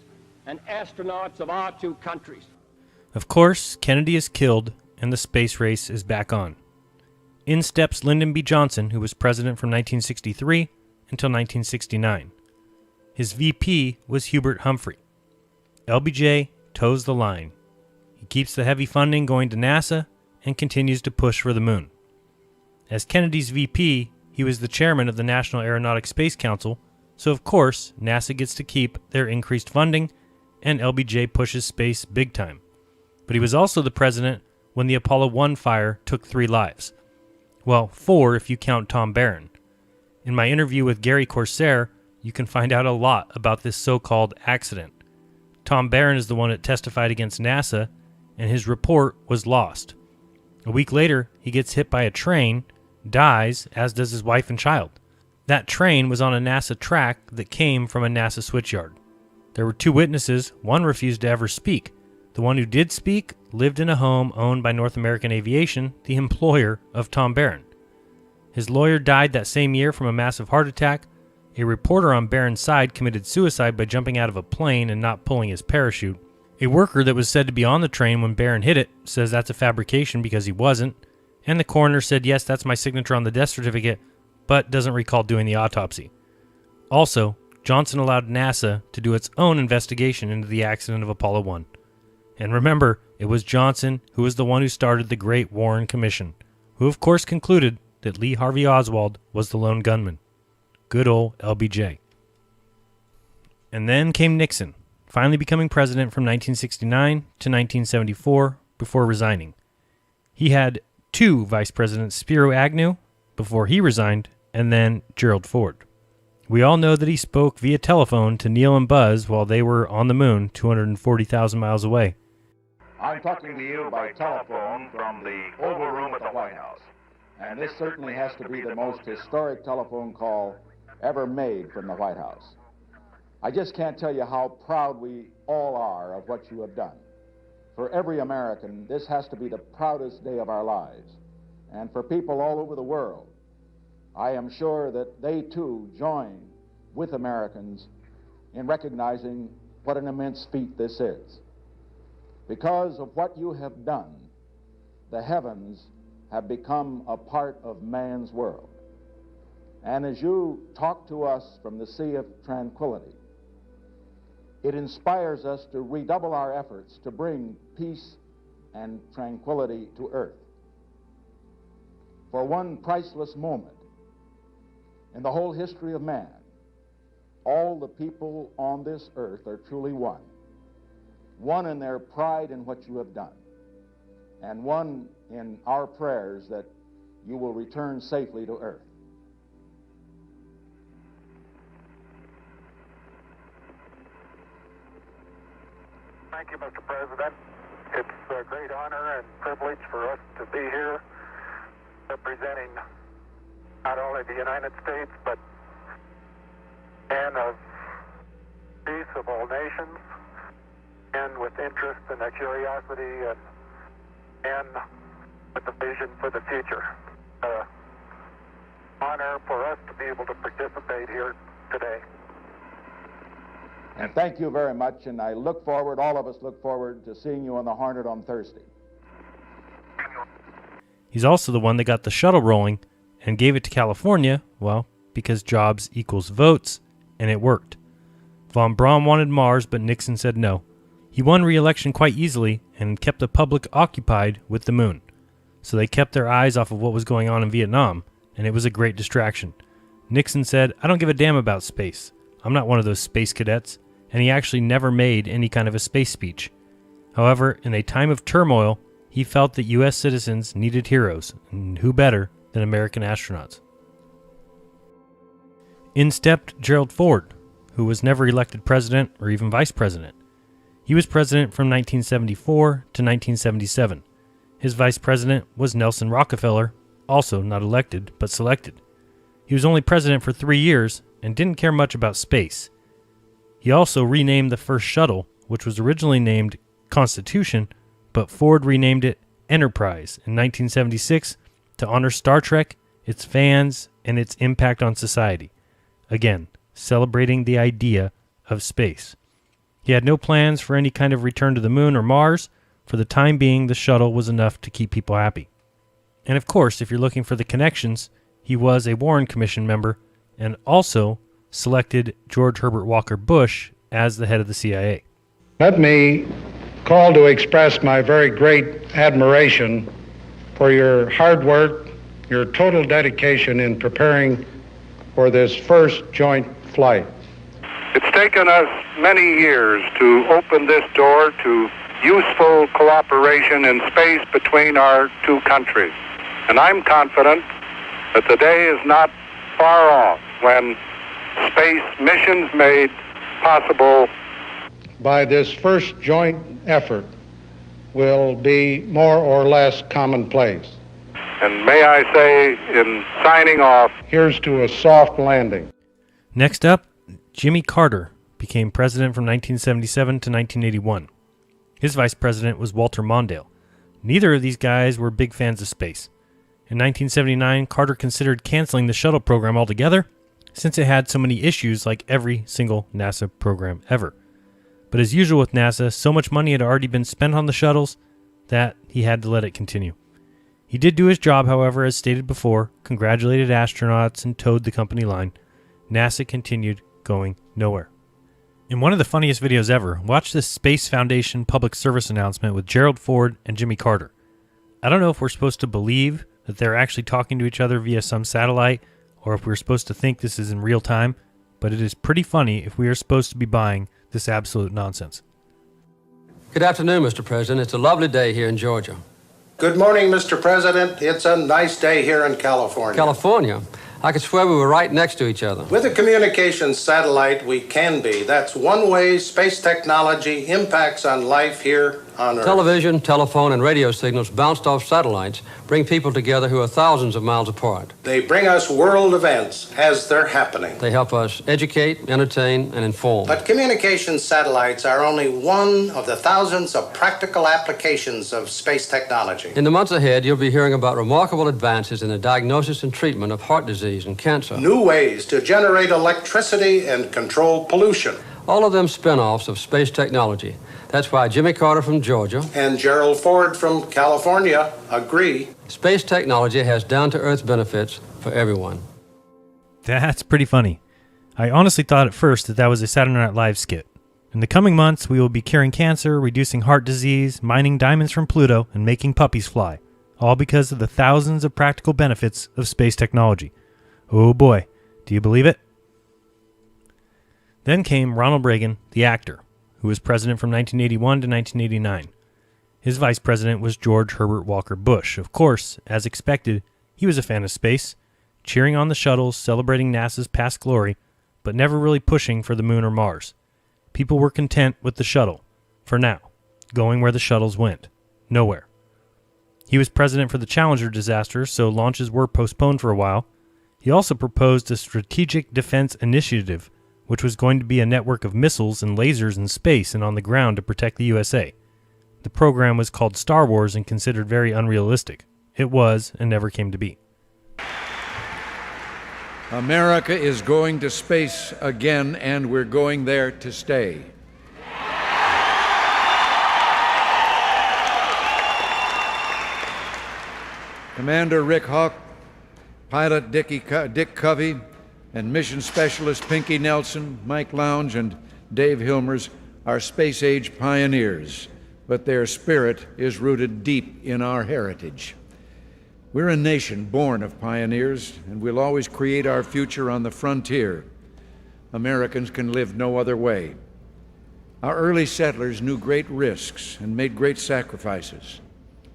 and astronauts of our two countries. Of course, Kennedy is killed and the space race is back on. In steps Lyndon B. Johnson, who was president from 1963 until 1969. His VP was Hubert Humphrey. LBJ toes the line. He keeps the heavy funding going to NASA and continues to push for the moon. As Kennedy's VP, he was the chairman of the National Aeronautic Space Council, so of course NASA gets to keep their increased funding and LBJ pushes space big time. But he was also the president when the Apollo 1 fire took 3 lives. Well, 4 if you count Tom Barron. In my interview with Gary Corsair, you can find out a lot about this so-called accident. Tom Barron is the one that testified against NASA, and his report was lost. A week later, he gets hit by a train, dies, as does his wife and child. That train was on a NASA track that came from a NASA switchyard. There were 2 witnesses. One refused to ever speak. The one who did speak lived in a home owned by North American Aviation, the employer of Tom Barron. His lawyer died that same year from a massive heart attack. A reporter on Barron's side committed suicide by jumping out of a plane and not pulling his parachute. A worker that was said to be on the train when Barron hit it says that's a fabrication because he wasn't. And the coroner said, yes, that's my signature on the death certificate, but doesn't recall doing the autopsy. Also, Johnson allowed NASA to do its own investigation into the accident of Apollo 1. And remember, it was Johnson who was the one who started the Great Warren Commission, who of course concluded that Lee Harvey Oswald was the lone gunman. Good old LBJ. And then came Nixon, finally becoming president from 1969 to 1974 before resigning. He had 2 vice presidents, Spiro Agnew, before he resigned, and then Gerald Ford. We all know that he spoke via telephone to Neil and Buzz while they were on the moon 240,000 miles away. I'm talking to you by telephone from the Oval Room at the White House. And this certainly has to be the most historic telephone call ever made from the White House. I just can't tell you how proud we all are of what you have done. For every American, this has to be the proudest day of our lives. And for people all over the world, I am sure that they too join with Americans in recognizing what an immense feat this is. Because of what you have done, the heavens have become a part of man's world. And as you talk to us from the Sea of Tranquility, it inspires us to redouble our efforts to bring peace and tranquility to earth. For one priceless moment in the whole history of man, all the people on this earth are truly one. One in their pride in what you have done, and one in our prayers that you will return safely to earth. Thank you, Mr. President. It's a great honor and privilege for us to be here representing not only the United States, but men of peace of all nations, and with interest and a curiosity and with a vision for the future. Honor for us to be able to participate here today. And thank you very much, and I look forward, all of us look forward to seeing you on the Hornet on Thursday. He's also the one that got the shuttle rolling and gave it to California, well, because jobs equals votes, and it worked. Von Braun wanted Mars, but Nixon said no. He won re-election quite easily and kept the public occupied with the moon. So they kept their eyes off of what was going on in Vietnam, and it was a great distraction. Nixon said, I don't give a damn about space. I'm not one of those space cadets, and he actually never made any kind of a space speech. However, in a time of turmoil, he felt that U.S. citizens needed heroes, and who better than American astronauts? In stepped Gerald Ford, who was never elected president or even vice president. He was president from 1974 to 1977. His vice president was Nelson Rockefeller, also not elected, but selected. He was only president for 3 years and didn't care much about space. He also renamed the first shuttle, which was originally named Constitution, but Ford renamed it Enterprise in 1976 to honor Star Trek, its fans, and its impact on society. Again, celebrating the idea of space. He had no plans for any kind of return to the moon or Mars. For the time being, the shuttle was enough to keep people happy. And of course, if you're looking for the connections, he was a Warren Commission member and also selected George Herbert Walker Bush as the head of the CIA. Let me call to express my very great admiration for your hard work, your total dedication in preparing for this first joint flight. It's taken us many years to open this door to useful cooperation in space between our two countries. And I'm confident that the day is not far off when space missions made possible by this first joint effort will be more or less commonplace. And may I say, in signing off, here's to a soft landing. Next up, Jimmy Carter became president from 1977 to 1981. His vice president was Walter Mondale. Neither of these guys were big fans of space. In 1979, Carter considered canceling the shuttle program altogether, since it had so many issues like every single NASA program ever. But as usual with NASA, so much money had already been spent on the shuttles that he had to let it continue. He did do his job, however, as stated before, congratulated astronauts and towed the company line. NASA continued going nowhere. In one of the funniest videos ever, watch this Space Foundation public service announcement with Gerald Ford and Jimmy Carter. I don't know if we're supposed to believe that they're actually talking to each other via some satellite, or if we're supposed to think this is in real time, but it is pretty funny if we are supposed to be buying this absolute nonsense. Good afternoon, Mr. President. It's a lovely day here in Georgia. Good morning, Mr. President. It's a nice day here in California. California? I could swear we were right next to each other. With a communications satellite, we can be. That's one way space technology impacts on life here on Earth. Television, telephone, and radio signals bounced off satellites bring people together who are thousands of miles apart. They bring us world events as they're happening. They help us educate, entertain, and inform. But communications satellites are only one of the thousands of practical applications of space technology. In the months ahead, you'll be hearing about remarkable advances in the diagnosis and treatment of heart disease and cancer. New ways to generate electricity and control pollution. All of them spin-offs of space technology. That's why Jimmy Carter from Georgia and Gerald Ford from California agree. Space technology has down-to-earth benefits for everyone. That's pretty funny. I honestly thought at first that was a Saturday Night Live skit. In the coming months, we will be curing cancer, reducing heart disease, mining diamonds from Pluto, and making puppies fly. All because of the thousands of practical benefits of space technology. Oh boy, do you believe it? Then came Ronald Reagan, the actor, who was president from 1981 to 1989. His vice president was George Herbert Walker Bush. Of course, as expected, he was a fan of space, cheering on the shuttles, celebrating NASA's past glory, but never really pushing for the moon or Mars. People were content with the shuttle, for now, going where the shuttles went, nowhere. He was president for the Challenger disaster, so launches were postponed for a while. He also proposed a strategic defense initiative, which was going to be a network of missiles and lasers in space and on the ground to protect the USA. The program was called Star Wars and considered very unrealistic. It was and never came to be. America is going to space again, and we're going there to stay. Commander Rick Hawk, pilot Dick Covey, and mission specialist Pinky Nelson, Mike Lounge, and Dave Hilmers are space-age pioneers, but their spirit is rooted deep in our heritage. We're a nation born of pioneers, and we'll always create our future on the frontier. Americans can live no other way. Our early settlers knew great risks and made great sacrifices,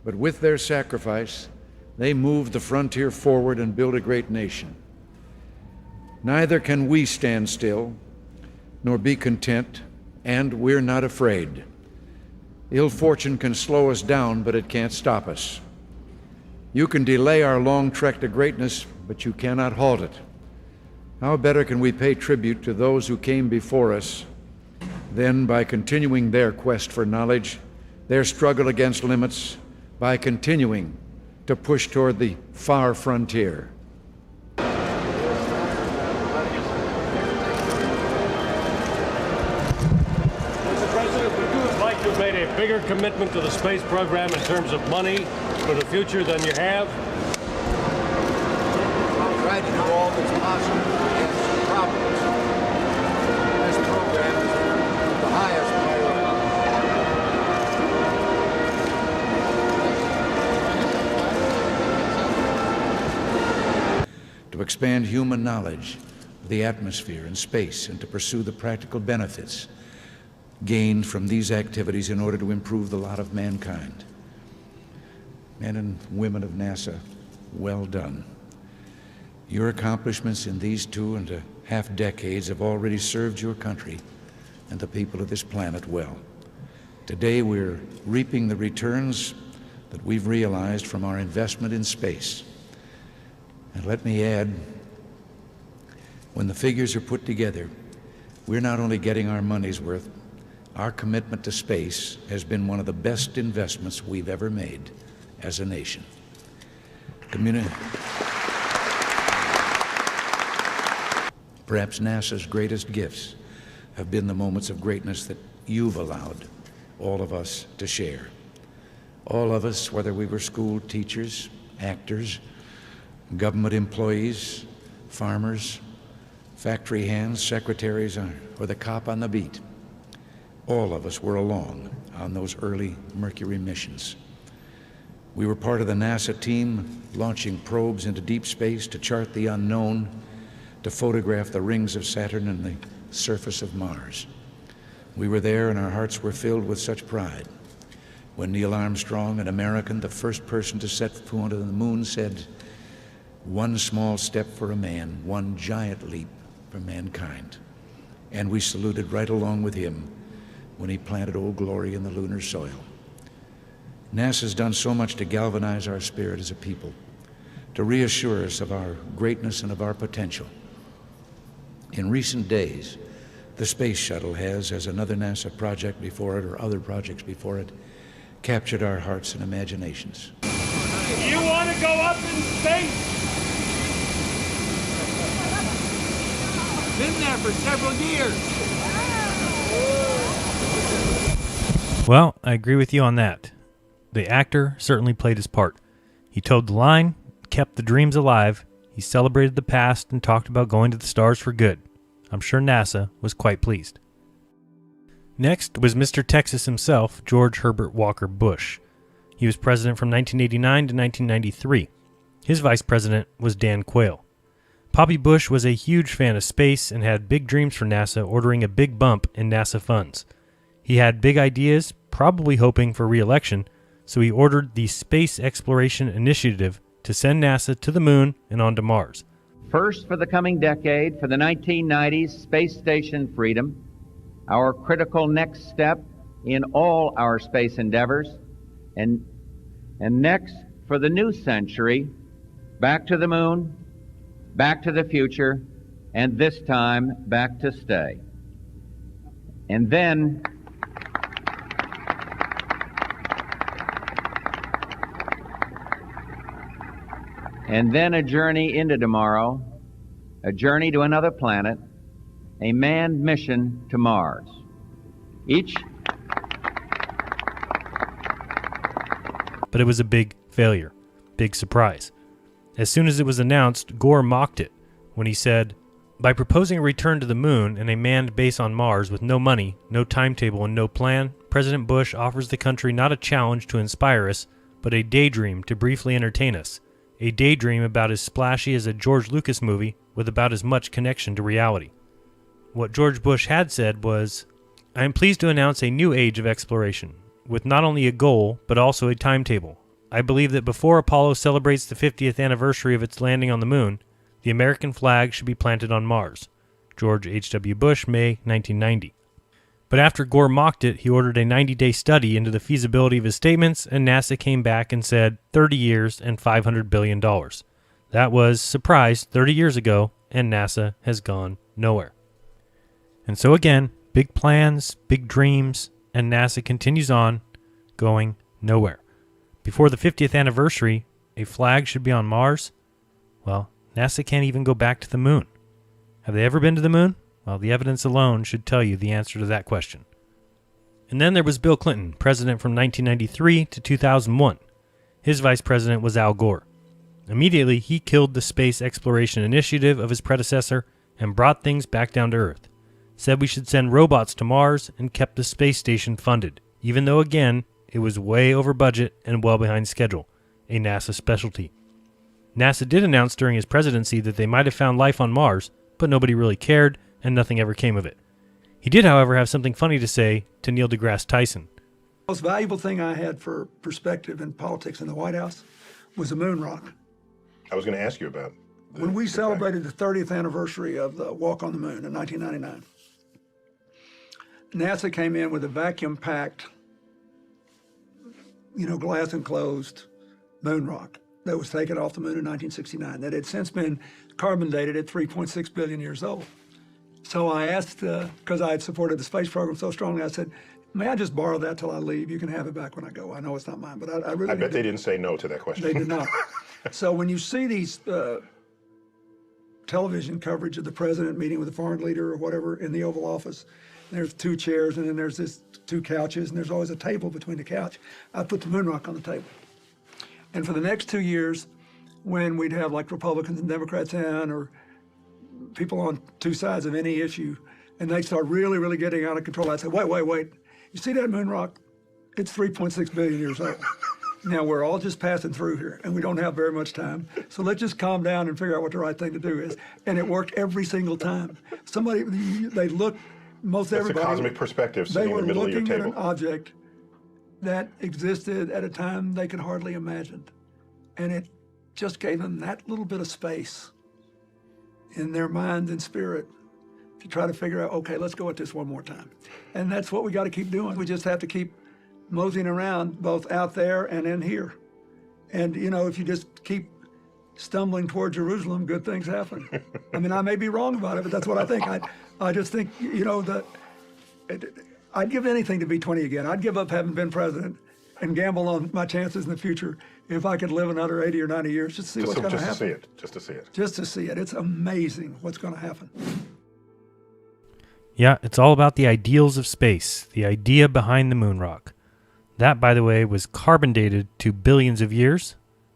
but with their sacrifice, they moved the frontier forward and built a great nation. Neither can we stand still, nor be content, and we're not afraid. Ill fortune can slow us down, but it can't stop us. You can delay our long trek to greatness, but you cannot halt it. How better can we pay tribute to those who came before us than by continuing their quest for knowledge their struggle against limits by continuing to push toward the far frontier. Mr. President, would you have liked to have made a bigger commitment to the space program in terms of money for the future than you have? I'll try to do all that's possible to answer problems. This program is the highest priority. To expand human knowledge of the atmosphere and space, and to pursue the practical benefits gained from these activities in order to improve the lot of mankind. Men and women of NASA, well done. Your accomplishments in these 2.5 decades have already served your country and the people of this planet well. Today we're reaping the returns that we've realized from our investment in space. And let me add, when the figures are put together, we're not only getting our money's worth, our commitment to space has been one of the best investments we've ever made as a nation. Perhaps NASA's greatest gifts have been the moments of greatness that you've allowed all of us to share. All of us, whether we were school teachers, actors, government employees, farmers, factory hands, secretaries, or the cop on the beat, all of us were along on those early Mercury missions. We were part of the NASA team launching probes into deep space to chart the unknown, to photograph the rings of Saturn and the surface of Mars. We were there and our hearts were filled with such pride when Neil Armstrong, an American, the first person to set foot on the moon, said, "One small step for a man, one giant leap for mankind." And we saluted right along with him when he planted Old Glory in the lunar soil. NASA's done so much to galvanize our spirit as a people, to reassure us of our greatness and of our potential. In recent days, the Space Shuttle has, as another NASA project before it or other projects before it, captured our hearts and imaginations. You want to go up in space? Been there for several years. Well, I agree with you on that. The actor certainly played his part. He towed the line, kept the dreams alive, he celebrated the past, and talked about going to the stars for good. I'm sure NASA was quite pleased. Next was Mr. Texas himself, George Herbert Walker Bush. He was president from 1989 to 1993. His vice president was Dan Quayle. Poppy Bush was a huge fan of space and had big dreams for NASA, ordering a big bump in NASA funds. He had big ideas, probably hoping for re-election, so he ordered the Space Exploration Initiative to send NASA to the moon and onto Mars. First, for the coming decade, for the 1990s, space station freedom, our critical next step in all our space endeavors, and next, for the new century, back to the moon, back to the future, and this time, back to stay. And then a journey into tomorrow, a journey to another planet, a manned mission to Mars. But it was a big failure, big surprise. As soon as it was announced, Gore mocked it when he said, "By proposing a return to the moon and a manned base on Mars with no money, no timetable, and no plan, President Bush offers the country not a challenge to inspire us, but a daydream to briefly entertain us. A daydream about as splashy as a George Lucas movie with about as much connection to reality." What George Bush had said was, "I am pleased to announce a new age of exploration, with not only a goal, but also a timetable. I believe that before Apollo celebrates the 50th anniversary of its landing on the moon, the American flag should be planted on Mars." George H.W. Bush, May 1990. But after Gore mocked it, he ordered a 90-day study into the feasibility of his statements, and NASA came back and said 30 years and $500 billion. That was, surprise, 30 years ago, and NASA has gone nowhere. And so again, big plans, big dreams, and NASA continues on, going nowhere. Before the 50th anniversary, a flag should be on Mars. Well, NASA can't even go back to the moon. Have they ever been to the moon? Well, the evidence alone should tell you the answer to that question. And then there was Bill Clinton, president from 1993 to 2001. His vice president was Al Gore. Immediately, he killed the space exploration initiative of his predecessor and brought things back down to Earth. Said we should send robots to Mars and kept the space station funded, even though, again, it was way over budget and well behind schedule, a NASA specialty. NASA did announce during his presidency that they might have found life on Mars, but nobody really cared, and nothing ever came of it. He did, however, have something funny to say to Neil deGrasse Tyson. The most valuable thing I had for perspective in politics in the White House was the moon rock. I was going to ask you about when we celebrated the 30th anniversary of the walk on the moon in 1999. NASA came in with a vacuum-packed, glass enclosed moon rock that was taken off the moon in 1969 that had since been carbon dated at 3.6 billion years old. So I asked, because I had supported the space program so strongly, I said, may I just borrow that till I leave? You can have it back when I go. I know it's not mine, but I really I bet they didn't say no to that question. They did not. So when you see these television coverage of the president meeting with a foreign leader or whatever in the Oval Office, there's two chairs and then there's two couches and there's always a table between the couch. I put the moon rock on the table. And for the next 2 years, when we'd have like Republicans and Democrats in or people on two sides of any issue, and they start really, really getting out of control, I'd say, wait. You see that moon rock? It's 3.6 billion years old. Now, we're all just passing through here, and we don't have very much time. So let's just calm down and figure out what the right thing to do is. And it worked every single time. They looked, most everybody. That's a cosmic perspective They sitting in were the middle of your looking at table. an object that existed at a time they could hardly imagine. And it just gave them that little bit of space in their mind and spirit to try to figure out, okay, let's go at this one more time. And that's what we got to keep doing. We just have to keep moseying around both out there and in here. And, if you just keep stumbling toward Jerusalem, good things happen. I mean, I may be wrong about it, but that's what I think. I just think, that I'd give anything to be 20 again. I'd give up having been president and gamble on my chances in the future if I could live another 80 or 90 years just to see what's going to happen. Just to see it. Just to see it. It's amazing what's going to happen. Yeah, it's all about the ideals of space, the idea behind the moon rock. That, by the way, was carbon dated to billions of years.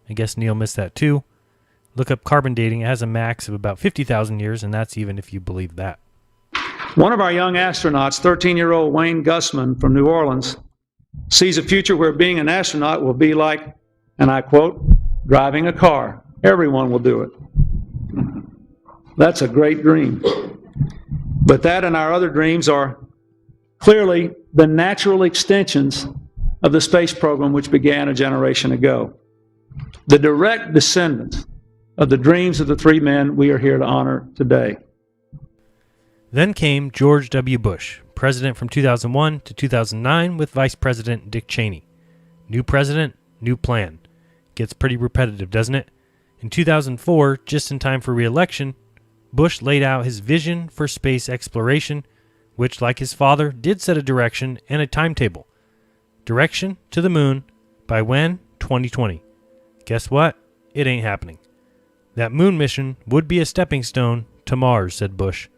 I guess Neil missed that too. Look up carbon dating. It has a max of about 50,000 years, and that's even if you believe that. One of our young astronauts, 13-year-old Wayne Gussman from New Orleans, sees a future where being an astronaut will be like, and I quote, driving a car. Everyone will do it. That's a great dream. But that and our other dreams are clearly the natural extensions of the space program which began a generation ago. The direct descendants of the dreams of the three men we are here to honor today. Then came George W. Bush, president from 2001 to 2009 with Vice President Dick Cheney. New president, new plan. Gets pretty repetitive, doesn't it? In 2004, just in time for re-election, Bush laid out his vision for space exploration, which, like his father, did set a direction and a timetable. Direction to the moon by when? 2020. Guess what? It ain't happening. That moon mission would be a stepping stone to Mars, said Bush.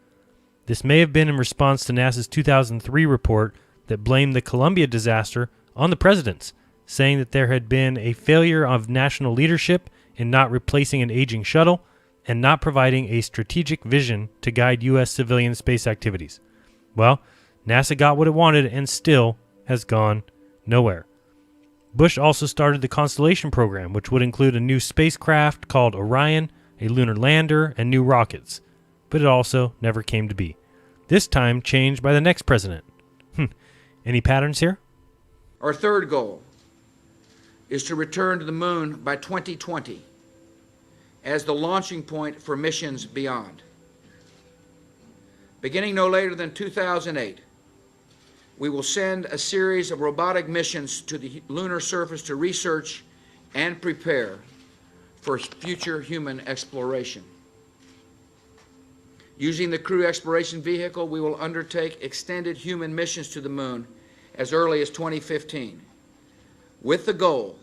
This may have been in response to NASA's 2003 report that blamed the Columbia disaster on the presidents, saying that there had been a failure of national leadership in not replacing an aging shuttle and not providing a strategic vision to guide U.S. civilian space activities. Well, NASA got what it wanted and still has gone nowhere. Bush also started the Constellation program, which would include a new spacecraft called Orion, a lunar lander, and new rockets. But it also never came to be. This time changed by the next president. Any patterns here? Our third goal is to return to the moon by 2020 as the launching point for missions beyond. Beginning no later than 2008, we will send a series of robotic missions to the lunar surface to research and prepare for future human exploration. Using the Crew Exploration Vehicle, we will undertake extended human missions to the moon as early as 2015 with the goal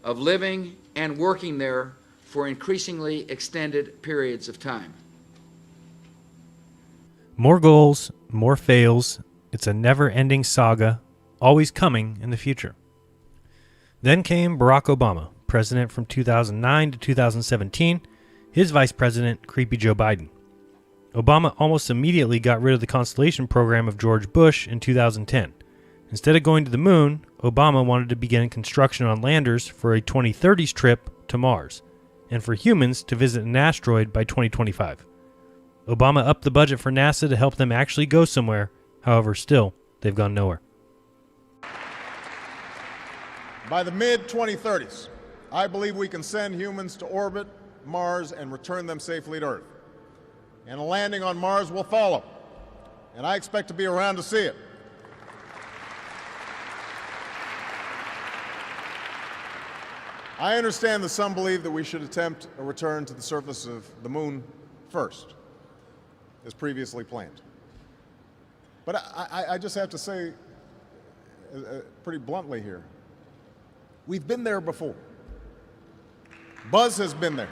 of living and working there for increasingly extended periods of time. More goals, more fails. It's a never-ending saga, always coming in the future. Then came Barack Obama, president from 2009 to 2017, his vice president, creepy Joe Biden. Obama almost immediately got rid of the Constellation program of George Bush in 2010. Instead of going to the moon, Obama wanted to begin construction on landers for a 2030s trip to Mars, and for humans to visit an asteroid by 2025. Obama upped the budget for NASA to help them actually go somewhere. However, still, they've gone nowhere. By the mid-2030s, I believe we can send humans to orbit Mars and return them safely to Earth. And a landing on Mars will follow, and I expect to be around to see it. I understand that some believe that we should attempt a return to the surface of the moon first, as previously planned. But I just have to say, pretty bluntly here, we've been there before. Buzz has been there.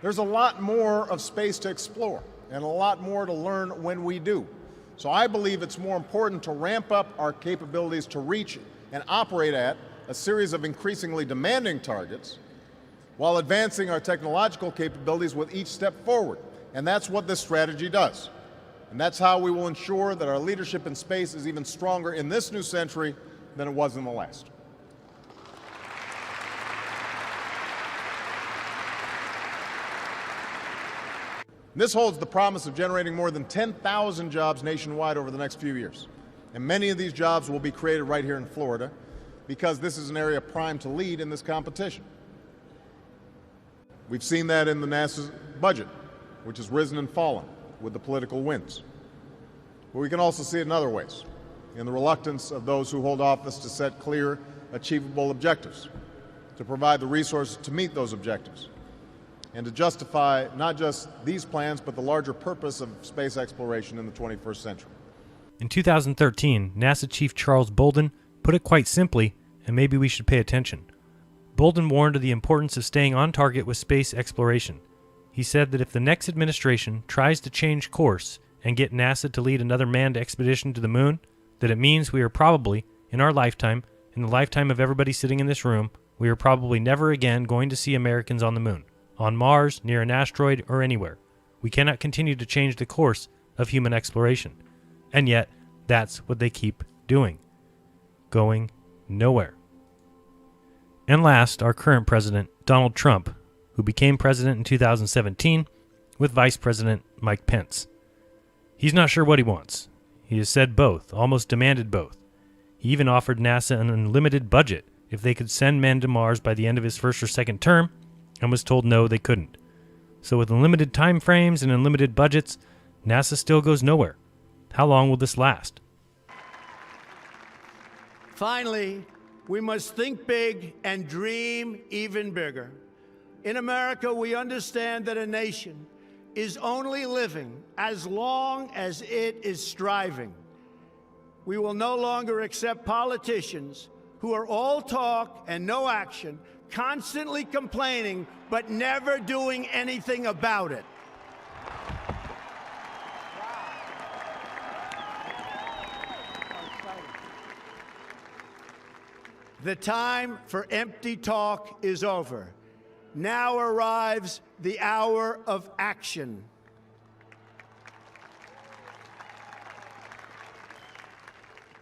There's a lot more of space to explore and a lot more to learn when we do. So I believe it's more important to ramp up our capabilities to reach and operate at a series of increasingly demanding targets while advancing our technological capabilities with each step forward. And that's what this strategy does. And that's how we will ensure that our leadership in space is even stronger in this new century than it was in the last. This holds the promise of generating more than 10,000 jobs nationwide over the next few years. And many of these jobs will be created right here in Florida because this is an area primed to lead in this competition. We've seen that in the NASA's budget, which has risen and fallen with the political winds. But we can also see it in other ways, in the reluctance of those who hold office to set clear, achievable objectives, to provide the resources to meet those objectives, and to justify not just these plans, but the larger purpose of space exploration in the 21st century. In 2013, NASA Chief Charles Bolden put it quite simply, and maybe we should pay attention. Bolden warned of the importance of staying on target with space exploration. He said that if the next administration tries to change course and get NASA to lead another manned expedition to the moon, that it means we are probably, in our lifetime, in the lifetime of everybody sitting in this room, we are probably never again going to see Americans on the moon, on Mars, near an asteroid, or anywhere. We cannot continue to change the course of human exploration. And yet, that's what they keep doing. Going nowhere. And last, our current president, Donald Trump, who became president in 2017 with Vice President Mike Pence. He's not sure what he wants. He has said both, almost demanded both. He even offered NASA an unlimited budget if they could send men to Mars by the end of his first or second term, and was told no, they couldn't. So with unlimited time frames and unlimited budgets, NASA still goes nowhere. How long will this last? Finally, we must think big and dream even bigger. In America, we understand that a nation is only living as long as it is striving. We will no longer accept politicians who are all talk and no action, constantly complaining but never doing anything about it. The time for empty talk is over. Now arrives the hour of action.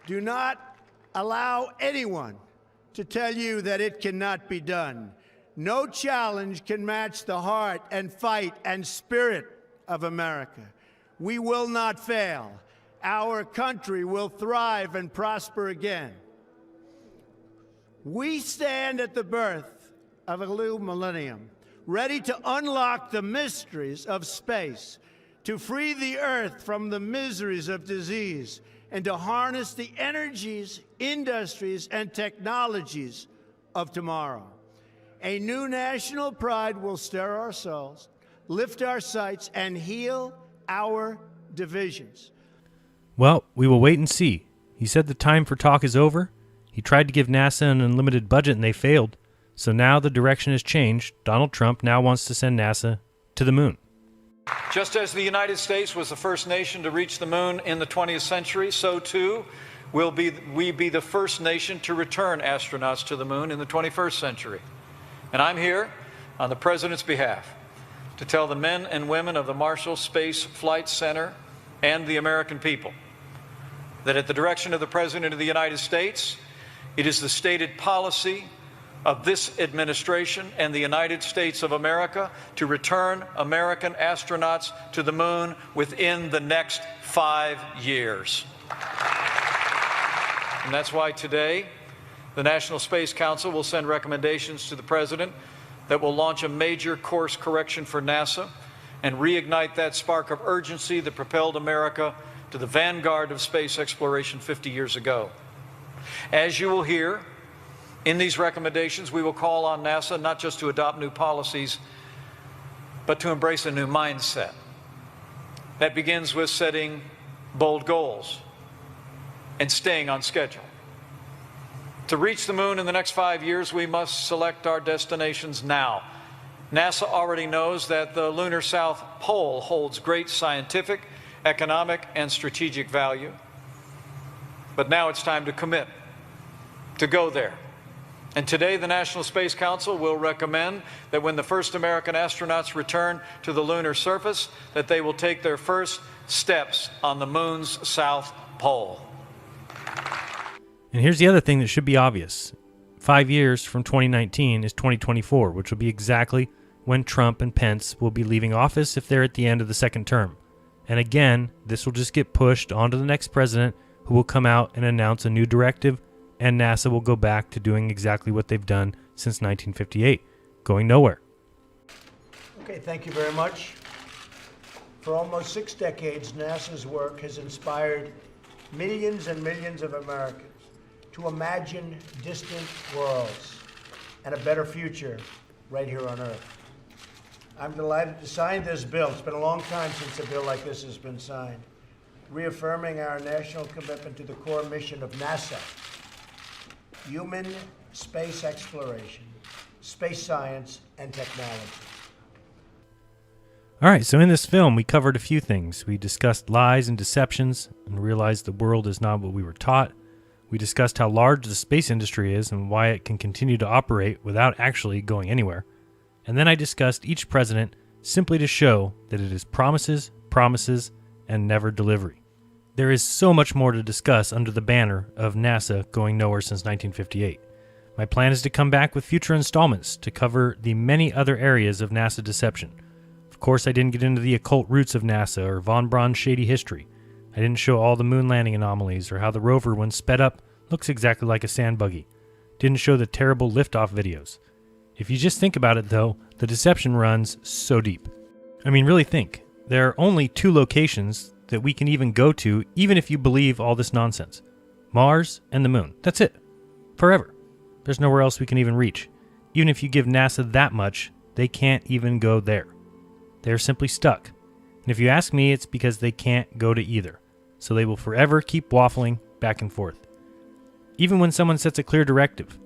Do not allow anyone to tell you that it cannot be done. No challenge can match the heart and fight and spirit of America. We will not fail. Our country will thrive and prosper again. We stand at the birth of a new millennium, ready to unlock the mysteries of space, to free the earth from the miseries of disease, and to harness the energies, industries, and technologies of tomorrow. A new national pride will stir our souls, lift our sights, and heal our divisions. Well, we will wait and see. He said the time for talk is over. He tried to give NASA an unlimited budget and they failed. So now the direction has changed. Donald Trump now wants to send NASA to the moon. Just as the United States was the first nation to reach the moon in the 20th century, so too will we be the first nation to return astronauts to the moon in the 21st century. And I'm here on the President's behalf to tell the men and women of the Marshall Space Flight Center and the American people that at the direction of the President of the United States, it is the stated policy of this administration and the United States of America to return American astronauts to the moon within the next 5 years. And that's why today, the National Space Council will send recommendations to the President that will launch a major course correction for NASA and reignite that spark of urgency that propelled America to the vanguard of space exploration 50 years ago. As you will hear, in these recommendations, we will call on NASA not just to adopt new policies, but to embrace a new mindset. That begins with setting bold goals and staying on schedule. To reach the moon in the next 5 years, we must select our destinations now. NASA already knows that the lunar South Pole holds great scientific, economic, and strategic value. But now it's time to commit, to go there. And today, the National Space Council will recommend that when the first American astronauts return to the lunar surface, that they will take their first steps on the moon's south pole. And here's the other thing that should be obvious. 5 years from 2019 is 2024, which will be exactly when Trump and Pence will be leaving office if they're at the end of the second term. And again, this will just get pushed onto the next president, who will come out and announce a new directive, and NASA will go back to doing exactly what they've done since 1958, going nowhere. Okay, thank you very much. For almost 6 decades, NASA's work has inspired millions and millions of Americans to imagine distant worlds and a better future right here on Earth. I'm delighted to sign this bill. It's been a long time since a bill like this has been signed, reaffirming our national commitment to the core mission of NASA: human space exploration, space science, and technology. All right, so in this film, we covered a few things. We discussed lies and deceptions and realized the world is not what we were taught. We discussed how large the space industry is and why it can continue to operate without actually going anywhere. And then I discussed each president simply to show that it is promises, promises, and never delivery. There is so much more to discuss under the banner of NASA going nowhere since 1958. My plan is to come back with future installments to cover the many other areas of NASA deception. Of course, I didn't get into the occult roots of NASA or von Braun's shady history. I didn't show all the moon landing anomalies or how the rover, when sped up, looks exactly like a sand buggy. Didn't show the terrible liftoff videos. If you just think about it, though, the deception runs so deep. I mean, really think. There are only 2 locations that we can even go to, even if you believe all this nonsense. Mars and the moon. That's it. Forever. There's nowhere else we can even reach. Even if you give NASA that much, they can't even go there. They're simply stuck. And if you ask me, it's because they can't go to either. So they will forever keep waffling back and forth. Even when someone sets a clear directive.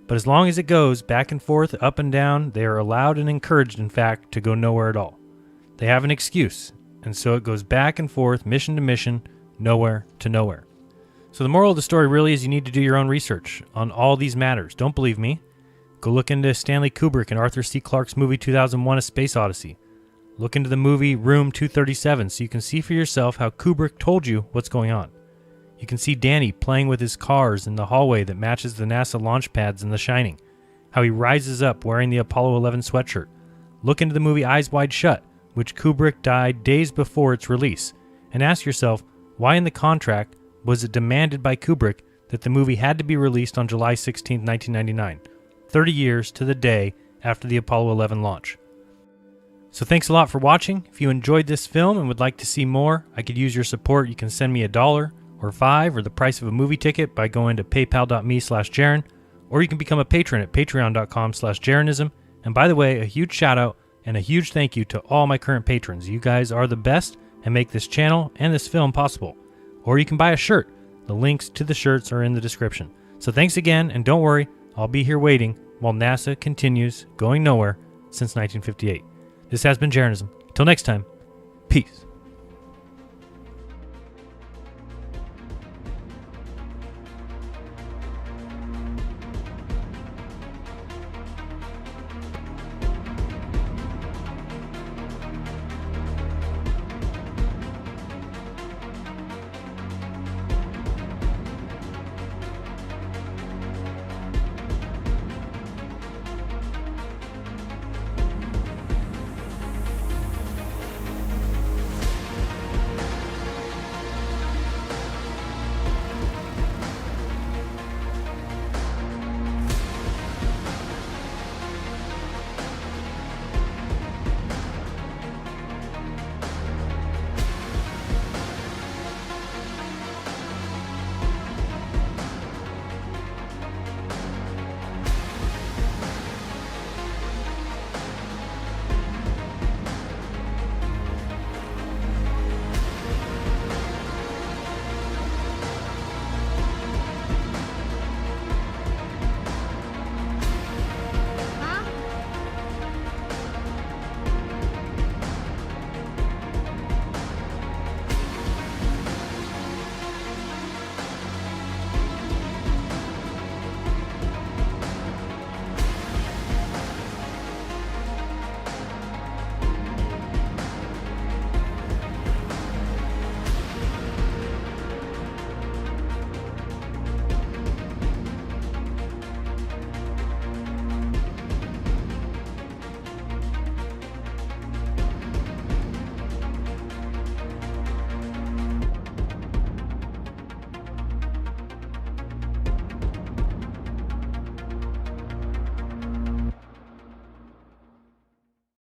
But as long as it goes back and forth, up and down, they are allowed and encouraged, in fact, to go nowhere at all. They have an excuse, and so it goes back and forth, mission to mission, nowhere to nowhere. So the moral of the story really is you need to do your own research on all these matters. Don't believe me? Go look into Stanley Kubrick and Arthur C. Clarke's movie 2001: A Space Odyssey. Look into the movie Room 237 so you can see for yourself how Kubrick told you what's going on. You can see Danny playing with his cars in the hallway that matches the NASA launch pads in The Shining. How he rises up wearing the Apollo 11 sweatshirt. Look into the movie Eyes Wide Shut, which Kubrick died days before its release, and ask yourself why in the contract was it demanded by Kubrick that the movie had to be released on July 16, 1999, 30 years to the day after the Apollo 11 launch. So thanks a lot for watching. If you enjoyed this film and would like to see more, I could use your support. You can send me $1 or $5 or the price of a movie ticket by going to paypal.me/Jaron, or you can become a patron at patreon.com/Jaronism. And by the way, a huge shout out and a huge thank you to all my current patrons. You guys are the best and make this channel and this film possible. Or you can buy a shirt. The links to the shirts are in the description. So thanks again, and don't worry, I'll be here waiting while NASA continues going nowhere since 1958. This has been Jeranism. Till next time, peace.